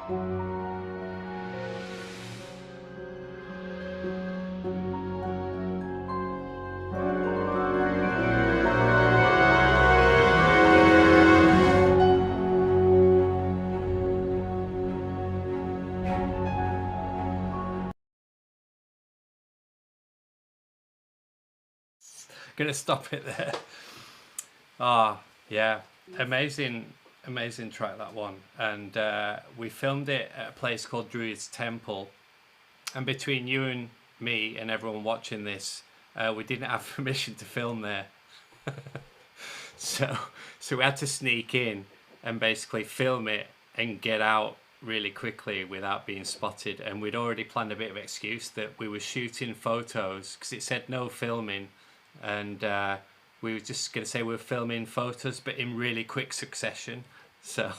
Gonna stop it there. Ah, yeah, amazing track, that one. And we filmed it at a place called Druid's Temple, and between you and me and everyone watching this, we didn't have permission to film there. so we had to sneak in and basically film it and get out really quickly without being spotted. And we'd already planned a bit of excuse that we were shooting photos because it said no filming, and we were just going to say we were filming photos but in really quick succession. So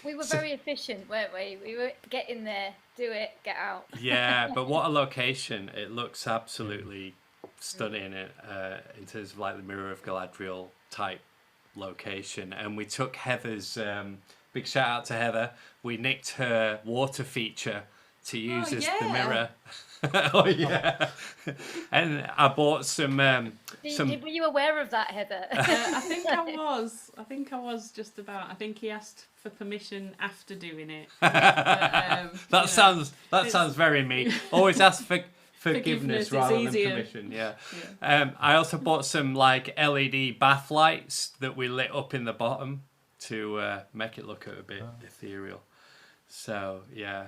we were very efficient, weren't we? We were get in there, do it, get out. Yeah, but what a location. It looks absolutely stunning in terms of like the Mirror of Galadriel type location. And we took Heather's, big shout out to Heather, we nicked her water feature to use as the mirror. Oh yeah. And I bought some were you aware of that, Heather? I think I was just about. I think he asked for permission after doing it. But, that sounds very me. Always ask for forgiveness rather than permission. Yeah. I also bought some like LED bath lights that we lit up in the bottom to make it look a bit ethereal. So yeah.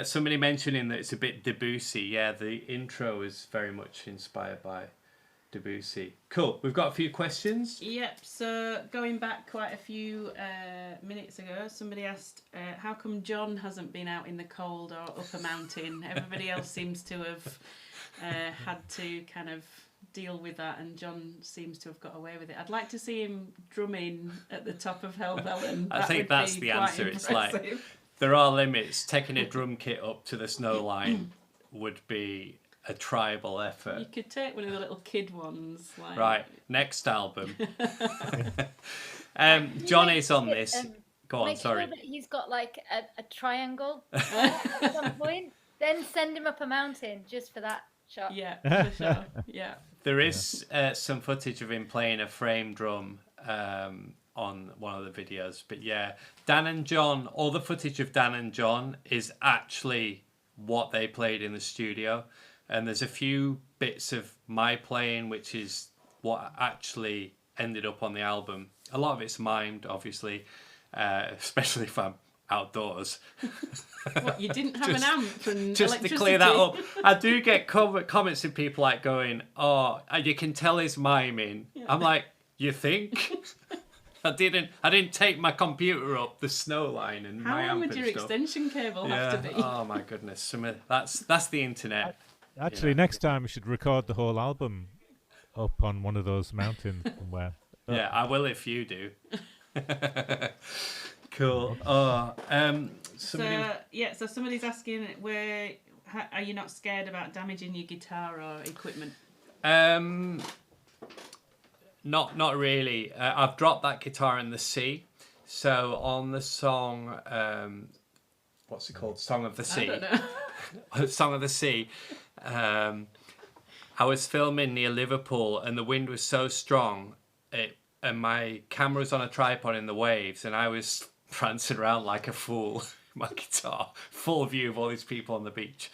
Somebody mentioning that it's a bit Debussy. Yeah, the intro is very much inspired by Debussy. Cool. We've got a few questions. Yep. So going back quite a few minutes ago, somebody asked, how come John hasn't been out in the cold or up a mountain? Everybody else seems to have had to kind of deal with that, and John seems to have got away with it. I'd like to see him drumming at the top of Helvellyn. I think that's the answer. It's like, there are limits. Taking a drum kit up to the snow line would be a tribal effort. You could take one of the little kid ones. Like... Right, next album. John is on this. Go on, sorry. Make sure that he's got like a triangle at some point. Then send him up a mountain just for that shot. Yeah, for sure. Yeah. There is some footage of him playing a frame drum on one of the videos, but yeah, Dan and John, all the footage of Dan and John is actually what they played in the studio, and there's a few bits of my playing which is what actually ended up on the album. A lot of it's mimed, obviously, especially if I'm outdoors. What, you didn't have an amp and just electricity? To clear that up, I do get comments of people like going, oh, you can tell he's miming. Yeah. I'm like, you think? I didn't take my computer up the snow line and my amp. How long would your extension cable have to be? Oh my goodness, that's the internet. Actually, next time we should record the whole album up on one of those mountains somewhere. Yeah, I will if you do. Cool. So somebody's asking, are you not scared about damaging your guitar or equipment? Not really. I've dropped that guitar in the sea. So on the song, what's it called? Song of the Sea. I don't know. Song of the Sea. I was filming near Liverpool, and the wind was so strong, and my camera was on a tripod in the waves, and I was prancing around like a fool. My guitar, full view of all these people on the beach.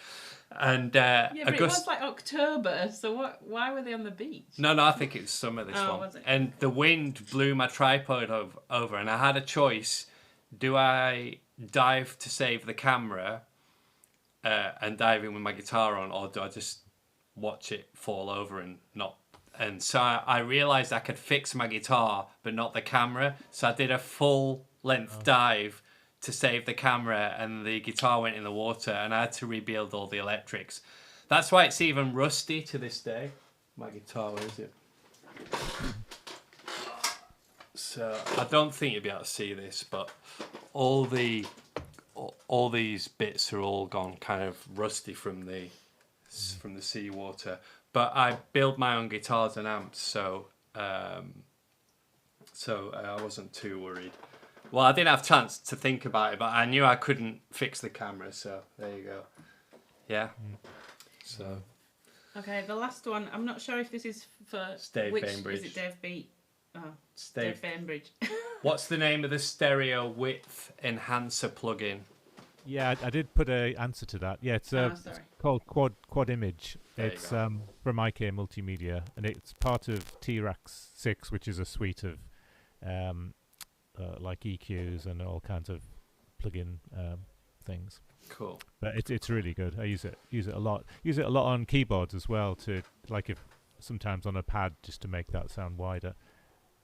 And but it was like October, so why were they on the beach? No, I think it's summer this one. Was it? And the wind blew my tripod over, and I had a choice. Do I dive to save the camera and dive in with my guitar on, or do I just watch it fall over and not? And so I realised I could fix my guitar, but not the camera. So I did a full length dive to save the camera, and the guitar went in the water, and I had to rebuild all the electrics. That's why it's even rusty to this day. My guitar, where is it? So I don't think you'll be able to see this, but all these bits are all gone kind of rusty from the seawater. But I build my own guitars and amps, so I wasn't too worried. Well, I didn't have a chance to think about it, but I knew I couldn't fix the camera, so there you go. Yeah. So. Okay, the last one. I'm not sure if this is for It's Dave which Bainbridge. is it Dave Beat? Oh, It's Dave Bainbridge. What's the name of the stereo width enhancer plugin? Yeah, I did put a answer to that. Yeah, it's sorry. called Quad Image. There you It's go. from IK Multimedia, and it's part of T-Rax 6, which is a suite of like EQs and all kinds of plugin things. Cool. But it's really good. I use it a lot. Use it a lot on keyboards as well, to like if sometimes on a pad, just to make that sound wider,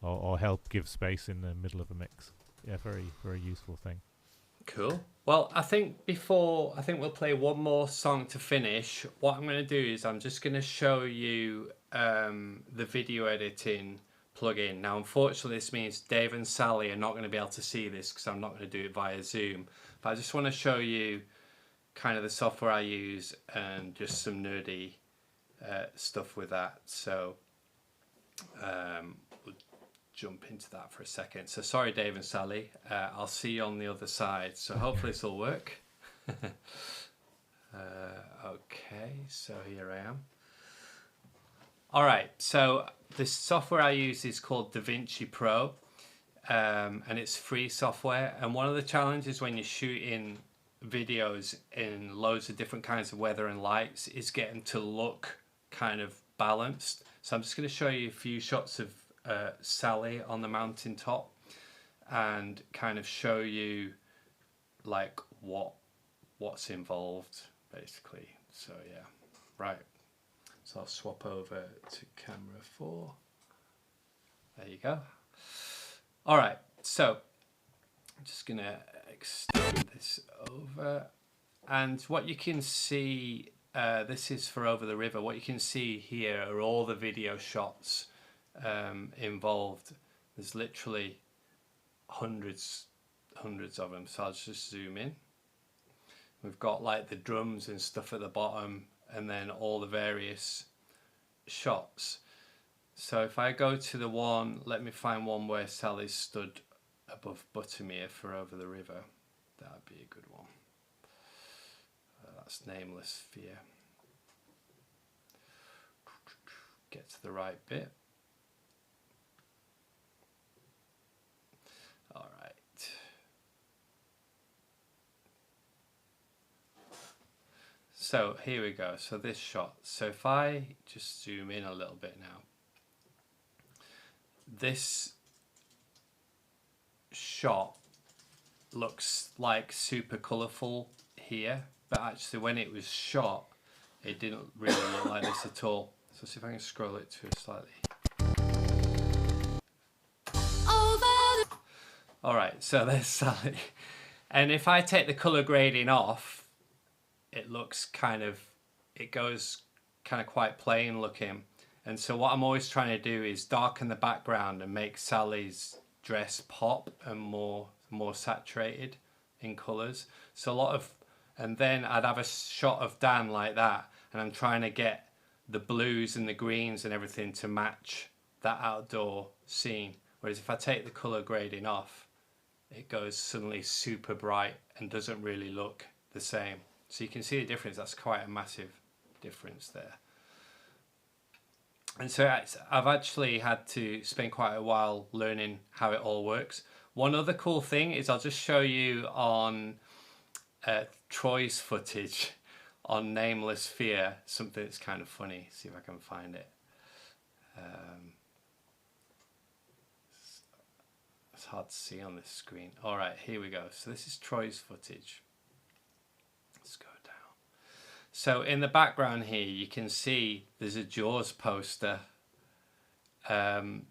or help give space in the middle of a mix. Yeah, very very useful thing. Cool. Well, I think we'll play one more song to finish. What I'm going to do is I'm just going to show you the video editing plugin. Now, unfortunately, this means Dave and Sally are not going to be able to see this because I'm not going to do it via Zoom. But I just want to show you kind of the software I use and just some nerdy stuff with that. So we'll jump into that for a second. So sorry, Dave and Sally. I'll see you on the other side. So hopefully this will work. Okay, so here I am. All right, so the software I use is called DaVinci Pro, and it's free software. And one of the challenges when you're shooting videos in loads of different kinds of weather and lights is getting to look kind of balanced. So I'm just going to show you a few shots of Sally on the mountaintop and kind of show you like what's involved basically. So yeah, right. So I'll swap over to camera 4. There you go. All right, so I'm just gonna extend this over, and what you can see, this is for Over the River. What you can see here are all the video shots involved. There's literally hundreds of them. So I'll just zoom in. We've got like the drums and stuff at the bottom, and then all the various shots. So if I go to the one, let me find one where Sally stood above Buttermere for Over the River. That would be a good one. That's Nameless Fear. Get to the right bit. All right. So here we go. So this shot. So if I just zoom in a little bit now, this shot looks like super colourful here, but actually when it was shot, it didn't really look like this at all. So see if I can scroll it to a slightly. All right, so there's Sally. And if I take the colour grading off, it looks it goes kind of quite plain looking. And so what I'm always trying to do is darken the background and make Sally's dress pop and more saturated in colours. So and then I'd have a shot of Dan like that, and I'm trying to get the blues and the greens and everything to match that outdoor scene. Whereas if I take the colour grading off, it goes suddenly super bright and doesn't really look the same. So you can see the difference. That's quite a massive difference there. And so I've actually had to spend quite a while learning how it all works. One other cool thing is I'll just show you on Troy's footage on Nameless Fear, something that's kind of funny. See if I can find it. It's hard to see on this screen. All right, here we go. So this is Troy's footage. Let's go down. So in the background here, you can see there's a Jaws poster. And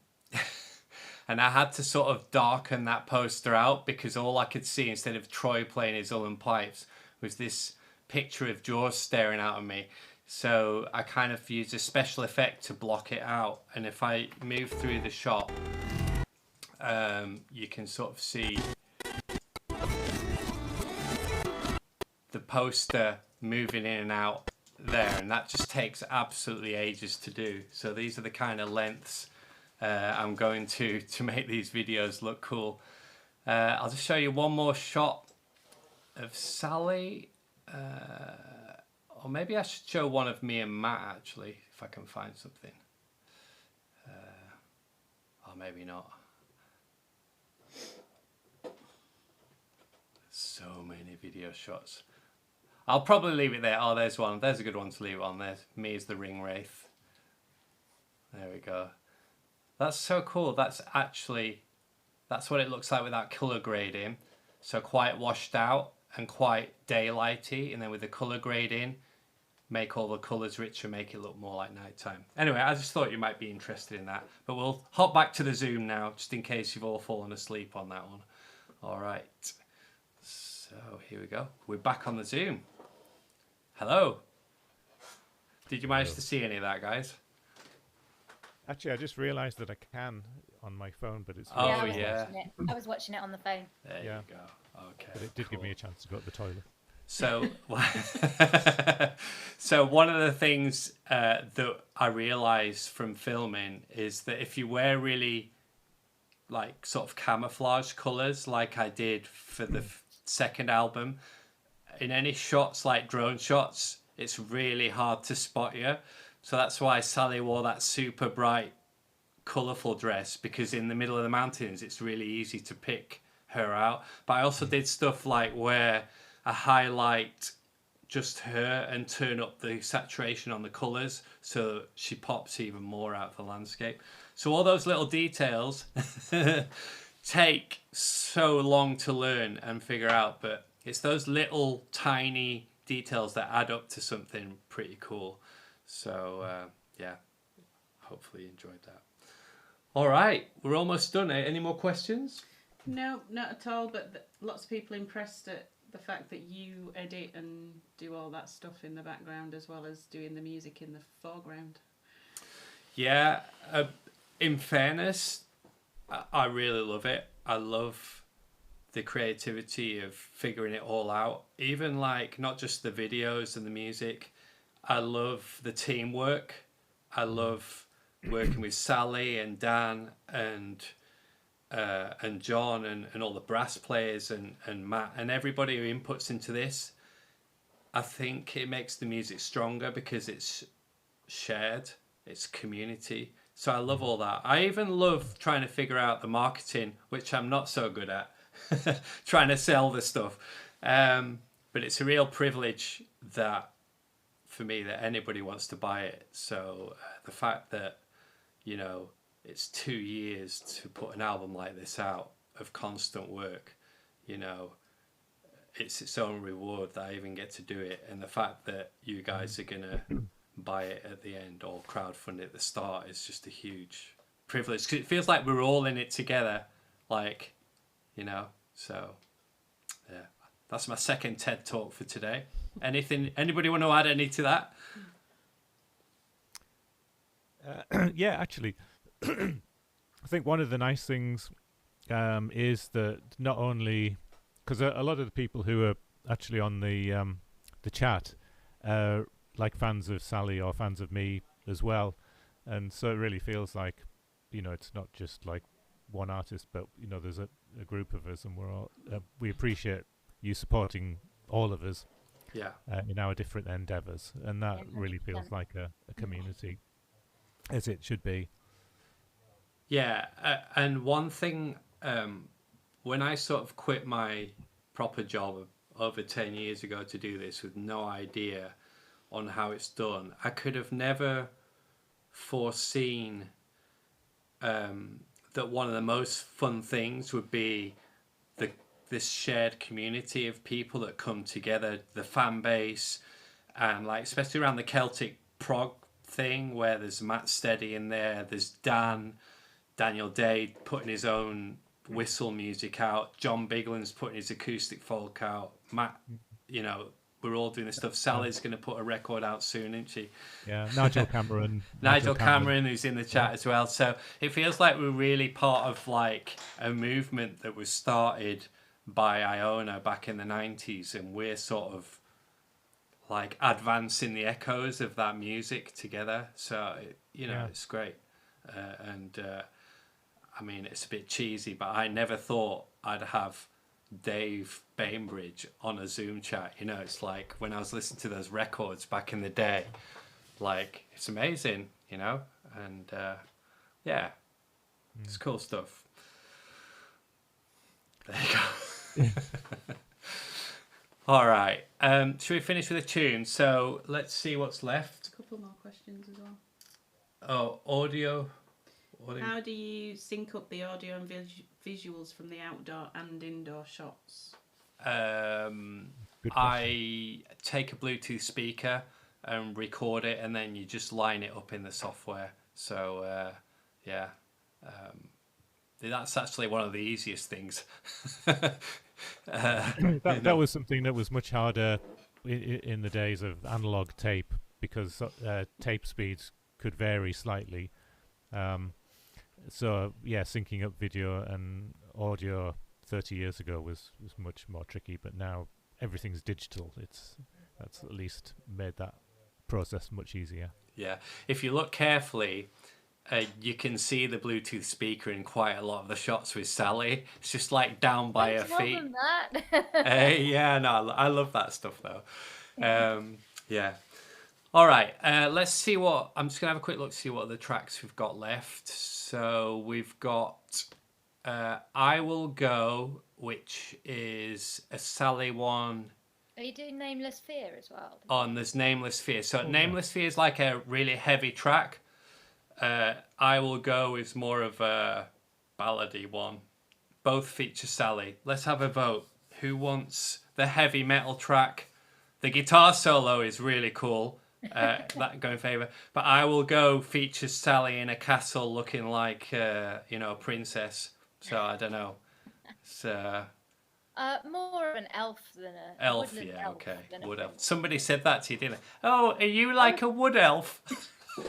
I had to sort of darken that poster out because all I could see, instead of Troy playing his uilleann pipes, was this picture of Jaws staring out at me. So I kind of used a special effect to block it out. And if I move through the shot, you can sort of see the poster moving in and out there, and that just takes absolutely ages to do. So these are the kind of lengths I'm going to make these videos look cool. I'll just show you one more shot of Sally. Or maybe I should show one of me and Matt, actually, if I can find something. Or maybe not. So many video shots. I'll probably leave it there. Oh, there's one. There's a good one to leave on. There's me as the ring wraith. There we go. That's so cool. That's what it looks like with that colour grading. So quite washed out and quite daylighty, and then with the colour grading, make all the colours richer, make it look more like nighttime. Anyway, I just thought you might be interested in that. But we'll hop back to the Zoom now, just in case you've all fallen asleep on that one. All right. So here we go. We're back on the Zoom. Hello. Did you manage to see any of that, guys? Actually, I just realised that I can on my phone, but it's... Oh, yeah. I was watching it on the phone. There you go. Okay. But it did give me a chance to go to the toilet. So, so one of the things that I realised from filming is that if you wear really like sort of camouflage colours like I did for the second album, in any shots like drone shots, it's really hard to spot you. So that's why Sally wore that super bright, colourful dress, because in the middle of the mountains, it's really easy to pick her out. But I also did stuff like where I highlight just her and turn up the saturation on the colours so she pops even more out of the landscape. So all those little details take so long to learn and figure out, but it's those little tiny details that add up to something pretty cool. So yeah, hopefully you enjoyed that. All right, we're almost done. Any more questions? No, not at all, but lots of people impressed at the fact that you edit and do all that stuff in the background as well as doing the music in the foreground. Yeah, in fairness, I really love it. I love the creativity of figuring it all out. Even like not just the videos and the music. I love the teamwork. I love working with Sally and Dan and John and all the brass players and Matt and everybody who inputs into this. I think it makes the music stronger because it's shared, it's community. So I love all that. I even love trying to figure out the marketing, which I'm not so good at, trying to sell the stuff. But it's a real privilege that for me that anybody wants to buy it. So the fact that, you know, it's 2 years to put an album like this out of constant work, you know, it's its own reward that I even get to do it. And the fact that you guys are going to buy it at the end or crowdfund it at the start is just a huge privilege. 'Cause it feels like we're all in it together, like, you know, so yeah. That's my second TED Talk for today. Anybody want to add any to that? Yeah, actually, I think one of the nice things is that not only because a lot of the people who are actually on the chat like fans of Sally or fans of me as well, and so it really feels like, you know, it's not just like one artist, but you know, there's a group of us, and we're all we appreciate you supporting all of us. Yeah. In our different endeavours, and that really feels like a community, as it should be. Yeah, and one thing, when I sort of quit my proper job over 10 years ago to do this with no idea on how it's done, I could have never foreseen that one of the most fun things would be this shared community of people that come together, the fan base, and like especially around the Celtic prog thing where there's Matt Steady in there, there's Daniel Day putting his own whistle music out, John Bigland's putting his acoustic folk out, Matt, you know, we're all doing this stuff. Sally's going to put a record out soon, isn't she? Yeah, Nigel Cameron. Nigel Cameron, who's in the chat as well. So it feels like we're really part of like a movement that was started by Iona back in the 90s, and we're sort of like advancing the echoes of that music together. So, you know, it's great. And I mean, it's a bit cheesy, but I never thought I'd have Dave Bainbridge on a Zoom chat. You know, it's like when I was listening to those records back in the day, like, it's amazing, you know, and yeah, it's cool stuff. There you go. All right. Should we finish with a tune? So let's see what's left. A couple more questions as well. Oh, audio. How do you sync up the audio and visuals from the outdoor and indoor shots? I take a Bluetooth speaker and record it, and then you just line it up in the software. So yeah, that's actually one of the easiest things. That was something that was much harder in the days of analog tape, because tape speeds could vary slightly. So yeah, syncing up video and audio 30 years ago was much more tricky, but now everything's digital. That's at least made that process much easier. Yeah, if you look carefully, you can see the Bluetooth speaker in quite a lot of the shots with Sally. It's just like down by her feet. Yeah, no, I love that stuff though. Yeah. All right, let's see what... I'm just going to have a quick look to see what other tracks we've got left. So we've got I Will Go, which is a Sally one. Are you doing Nameless Fear as well? There's Nameless Fear. So Nameless Fear is like a really heavy track. I Will Go is more of a ballady one. Both feature Sally. Let's have a vote. Who wants the heavy metal track? The guitar solo is really cool. That go in favour. But I Will Go features Sally in a castle looking like a princess. So I don't know. It's more of an elf than a elf. woodland Yeah, elf okay. than a Wood elf. prince. Somebody said that to you, didn't they? Oh, are you like a wood elf?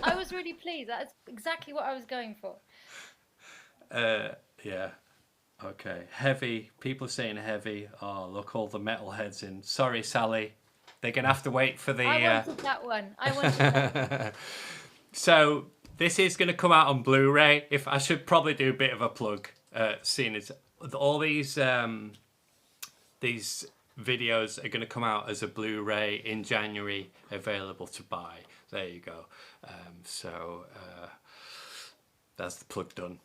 I was really pleased. That's exactly what I was going for. Yeah. Okay. Heavy. People saying heavy. Oh, look, all the metalheads in. Sorry, Sally. They're going to have to wait for the... I wanted that one. I wanted that. So this is going to come out on Blu-ray. If I should probably do a bit of a plug, seeing as all these videos are going to come out as a Blu-ray in January, available to buy. There you go. So that's the plug done.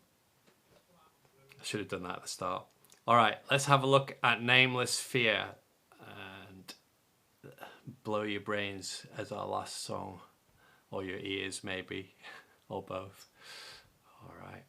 I should have done that at the start. All right, let's have a look at Nameless Fear and Blow Your Brains as our last song, or your ears maybe, or both. All right.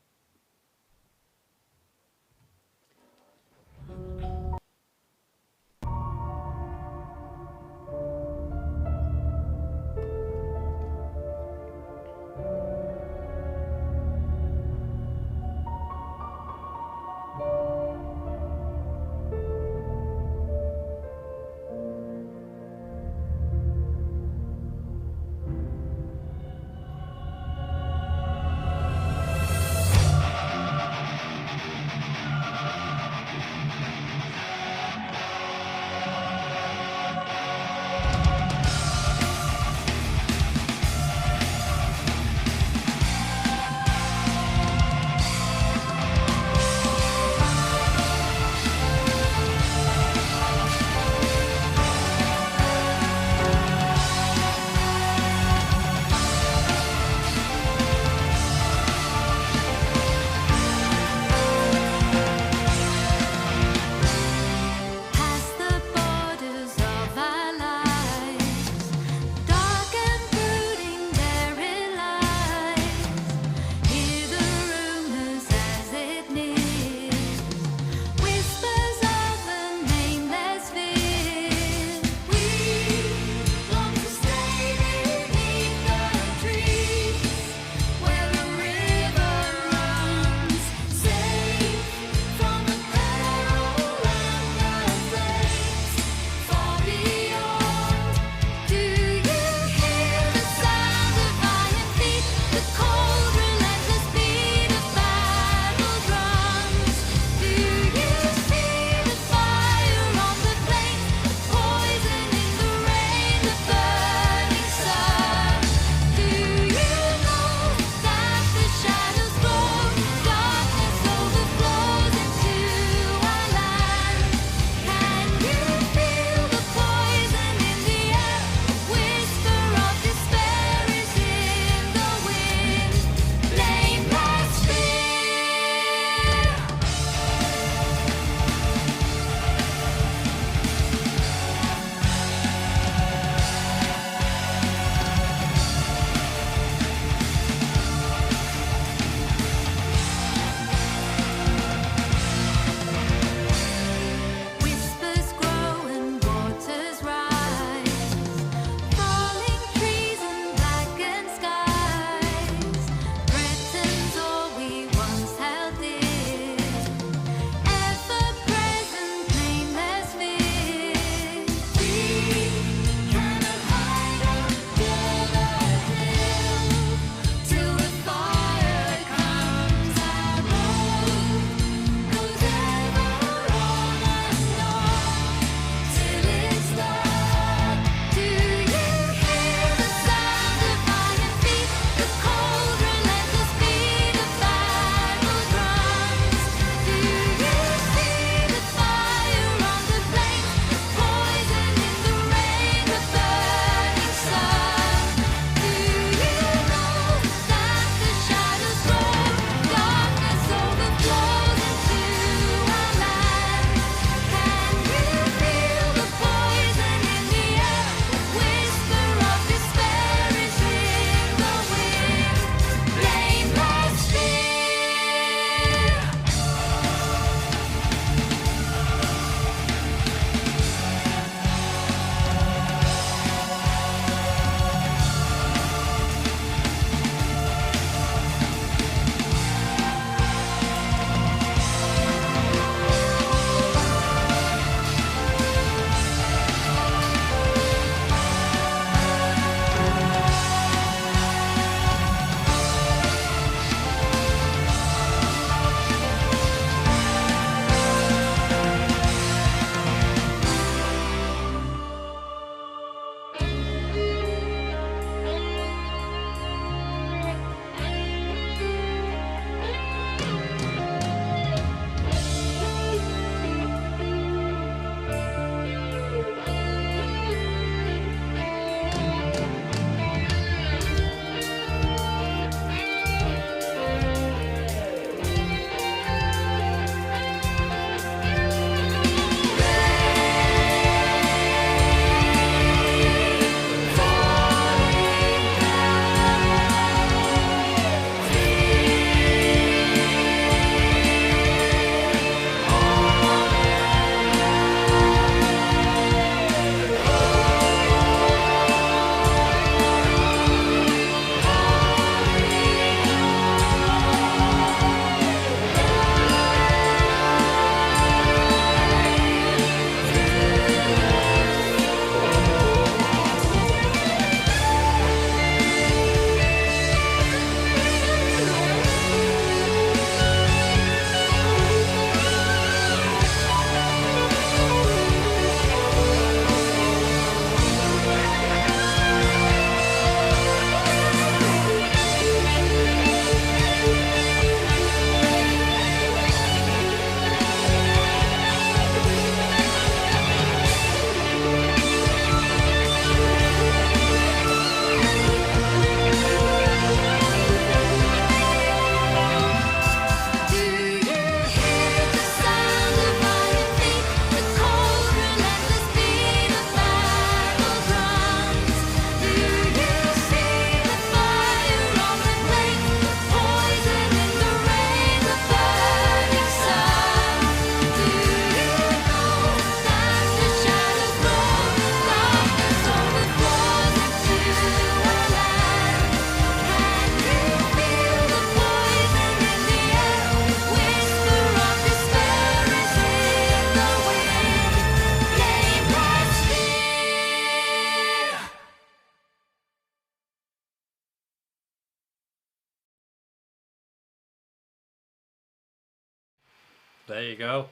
There you go.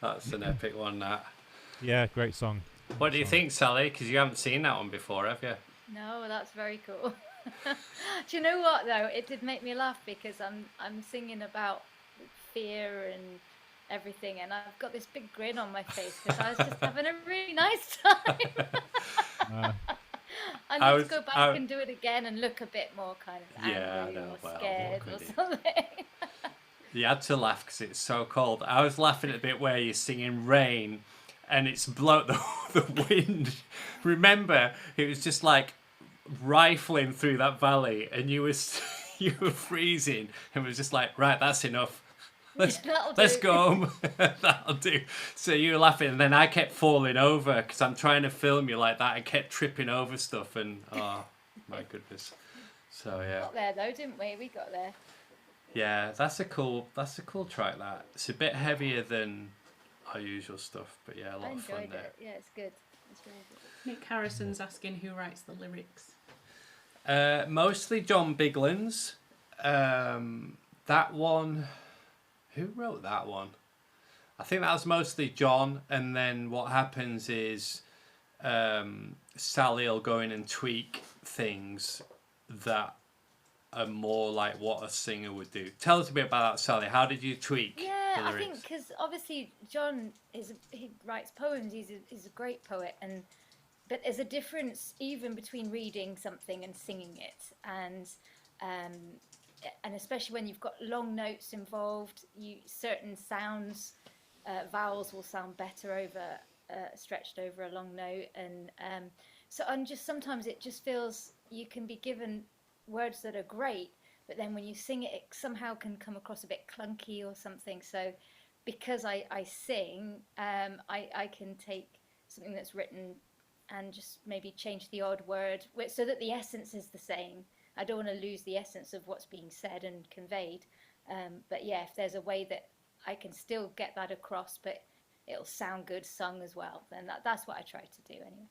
That's an epic one, that. Yeah, great song. What do you think, Sally? Because you haven't seen that one before, have you? No, that's very cool. Do you know what though? It did make me laugh because I'm singing about fear and everything, and I've got this big grin on my face because I was just having a really nice time. I need to go back and do it again and look a bit more kind of angry or scared or something. You had to laugh because it's so cold. I was laughing at the bit where you're singing Rain and it's the wind. Remember, it was just like rifling through that valley and you were freezing and it was just like, right, that's enough. Let's go home. That'll do. So you were laughing, and then I kept falling over because I'm trying to film you like that. I kept tripping over stuff, and oh my goodness. So yeah. Got there though, didn't we? We got there. Yeah, that's a cool track. That it's a bit heavier than our usual stuff, but yeah, a lot of fun there. Yeah, it's good. It's really good. Nick Harrison's asking who writes the lyrics. Mostly John Biglan's. That one. Who wrote that one? I think that was mostly John, and then what happens is Sally will go in and tweak things that are more like what a singer would do. Tell us a bit about that, Sally. How did you tweak the lyrics? I think because obviously John he writes poems. He's a great poet, but there's a difference even between reading something and singing it, and especially when you've got long notes involved, certain sounds, vowels will sound better stretched over a long note, and just sometimes it just feels you can be given words that are great, but then when you sing it, it somehow can come across a bit clunky or something. So because I sing, I can take something that's written and just maybe change the odd word so that the essence is the same. I don't want to lose the essence of what's being said and conveyed. But yeah, if there's a way that I can still get that across, but it'll sound good sung as well, then that's what I try to do anyway.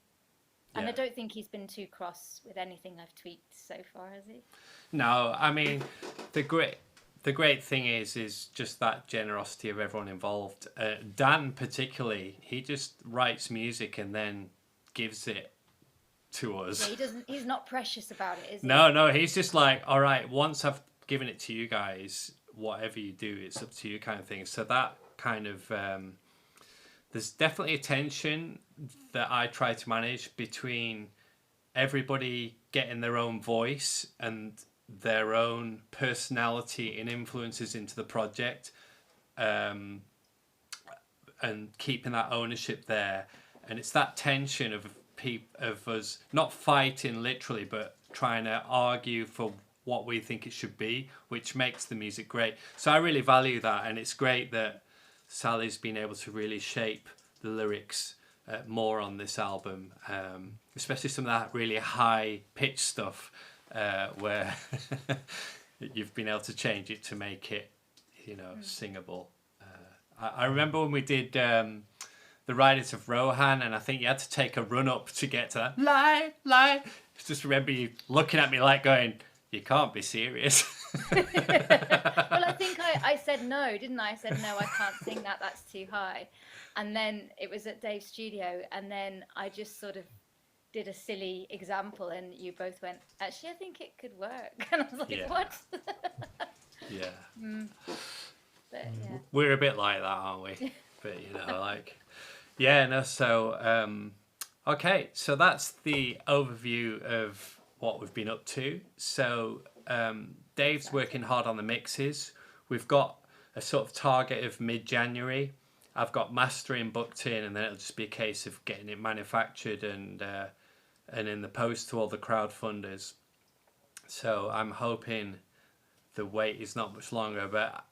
Yeah. And I don't think he's been too cross with anything I've tweaked so far, has he? No, I mean, the great thing is just that generosity of everyone involved. Dan particularly, he just writes music and then gives it to us. Yeah, he's not precious about it, is he? No, he's just like, all right, once I've given it to you guys, whatever you do, it's up to you kind of thing. So that kind of there's definitely a tension that I try to manage between everybody getting their own voice and their own personality and influences into the project, and keeping that ownership there. And it's that tension of us not fighting literally, but trying to argue for what we think it should be, which makes the music great. So I really value that, and it's great that Sally's been able to really shape the lyrics more on this album, especially some of that really high pitch stuff where you've been able to change it to make it, singable. I remember when we did The Riders of Rohan, and I think you had to take a run up to get to that. Lie. Just remember you looking at me like going, you can't be serious. Well, I think I said no, didn't I? I said, no, I can't sing that. That's too high. And then it was at Dave's studio, and then I just sort of did a silly example, and you both went, actually, I think it could work. And I was like, what? Yeah. But, yeah. We're a bit like that, aren't we? But, so, okay, so that's the overview of what we've been up to. So Dave's working hard on the mixes. We've got a sort of target of mid-January. I've got mastering booked in, and then it'll just be a case of getting it manufactured and in the post to all the crowdfunders. So I'm hoping the wait is not much longer, but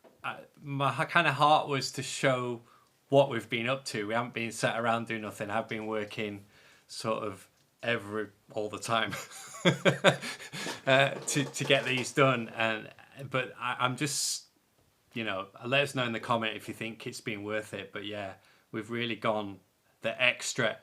my kind of heart was to show what we've been up to. We haven't been sat around doing nothing. I've been working sort of all the time to get these done, but I'm just, let us know in the comment if you think it's been worth it. But yeah, we've really gone the extra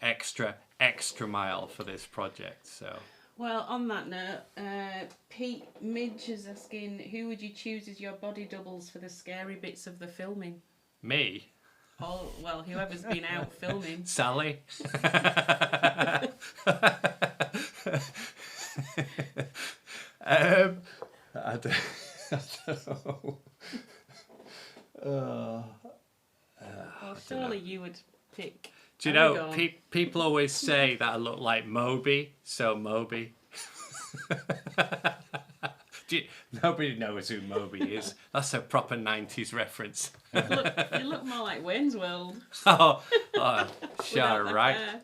mile for this project. So Well, on that note, Pete Midge is asking, who would you choose as your body doubles for the scary bits of the filming? Me? Oh, well, whoever's been out filming. Sally? I don't know. Well, surely you would pick. Do you know, Aragorn. people always say that I look like Moby, so Moby. Nobody knows who Moby is. That's a proper 90s reference. You look more like Wayne's World. Oh, without the right. hair.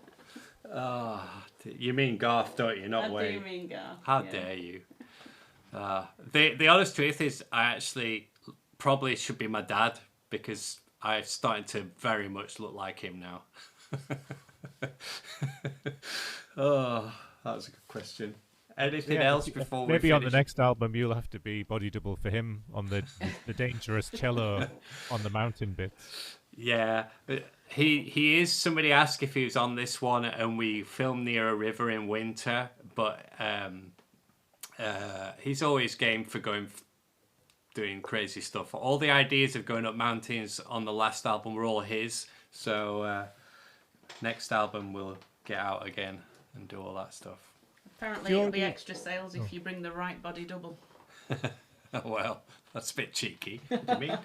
Oh, you mean Garth, don't you? Not I do Wayne. mean Garth. How yeah. dare you? The honest truth is, I actually probably should be my dad because I'm starting to very much look like him now. Oh, that was a good question. Anything else before we maybe finish? on the next album you'll have to be body double for him on the dangerous cello on the mountain bits. Yeah, but he is. Somebody asked if he was on this one, and we filmed near a river in winter. But he's always game for doing crazy stuff. All the ideas of going up mountains on the last album were all his. So next album we'll get out again and do all that stuff. Apparently, it'll be extra sales if you bring the right body double. Well, that's a bit cheeky. What do you mean?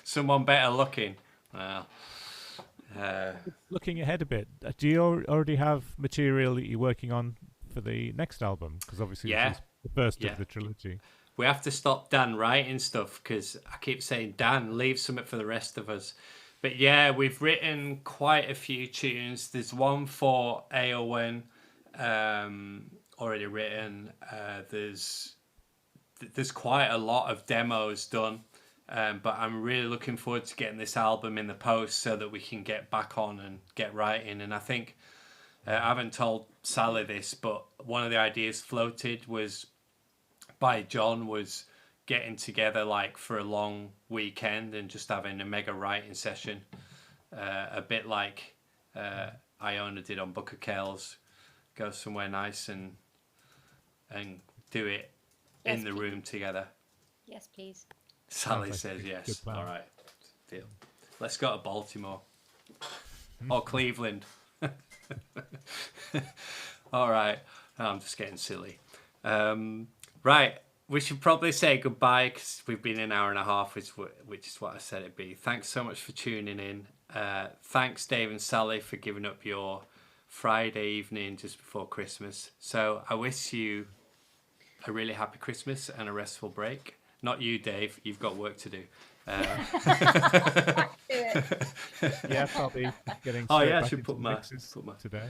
Someone better looking. Well, Looking ahead a bit, do you already have material that you're working on for the next album? Because obviously this is the first of the trilogy. We have to stop Dan writing stuff because I keep saying, Dan, leave something for the rest of us. But yeah, we've written quite a few tunes. There's one for Aowen already written. There's quite a lot of demos done. But I'm really looking forward to getting this album in the post so that we can get back on and get writing. And I think, I haven't told Sally this, but one of the ideas floated was by John was getting together like for a long weekend and just having a mega writing session. A bit like Iona did on Booker Kells. Go somewhere nice and do it in the room together. Yes, please. Sally Like says yes. good plan. All right. Deal. Let's go to Baltimore. Or Cleveland. All right. I'm just getting silly. Right. We should probably say goodbye because we've been an hour and a half, which is what I said it'd be. Thanks so much for tuning in. Thanks, Dave and Sally, for giving up your Friday evening just before Christmas. So I wish you a really happy Christmas and a restful break. Not you, Dave. You've got work to do. Yeah, I'll be getting. Oh yeah, I back should into put the my mixes today.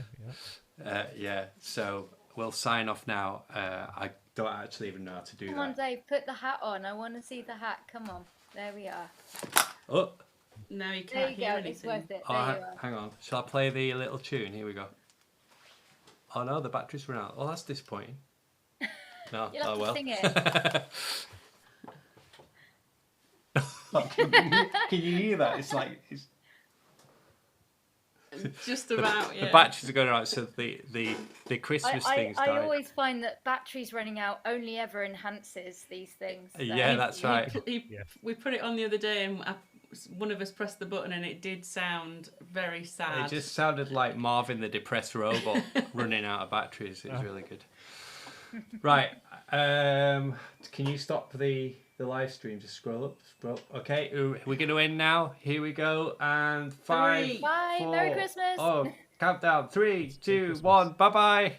Yeah. yeah. So we'll sign off now. I don't actually even know how to do Come on, that. Dave, put the hat on. I want to see the hat. Come on. There we are. Oh, No, you There can't you hear go. It's anything. worth it. oh There you are. hang on. Shall I play the little tune? Here we go. Oh no, the battery's run out. Oh, that's disappointing. No. You'll have Oh to well. sing it. Can you hear that? It's like Just about, yeah. the batteries are going out. So the Christmas thing's I died. always find that batteries running out only ever enhances these things. So- Yeah, that's right. We put it on the other day and one of us pressed the button and it did sound very sad. It just sounded like Marvin the depressed robot running out of batteries. It was really good. Right. Can you stop the live stream? Just scroll up. Okay. We're going to end now. Here we go. And 5, Three. Bye. 4. Merry Christmas. Oh, countdown. 3, 2, 1. Bye-bye.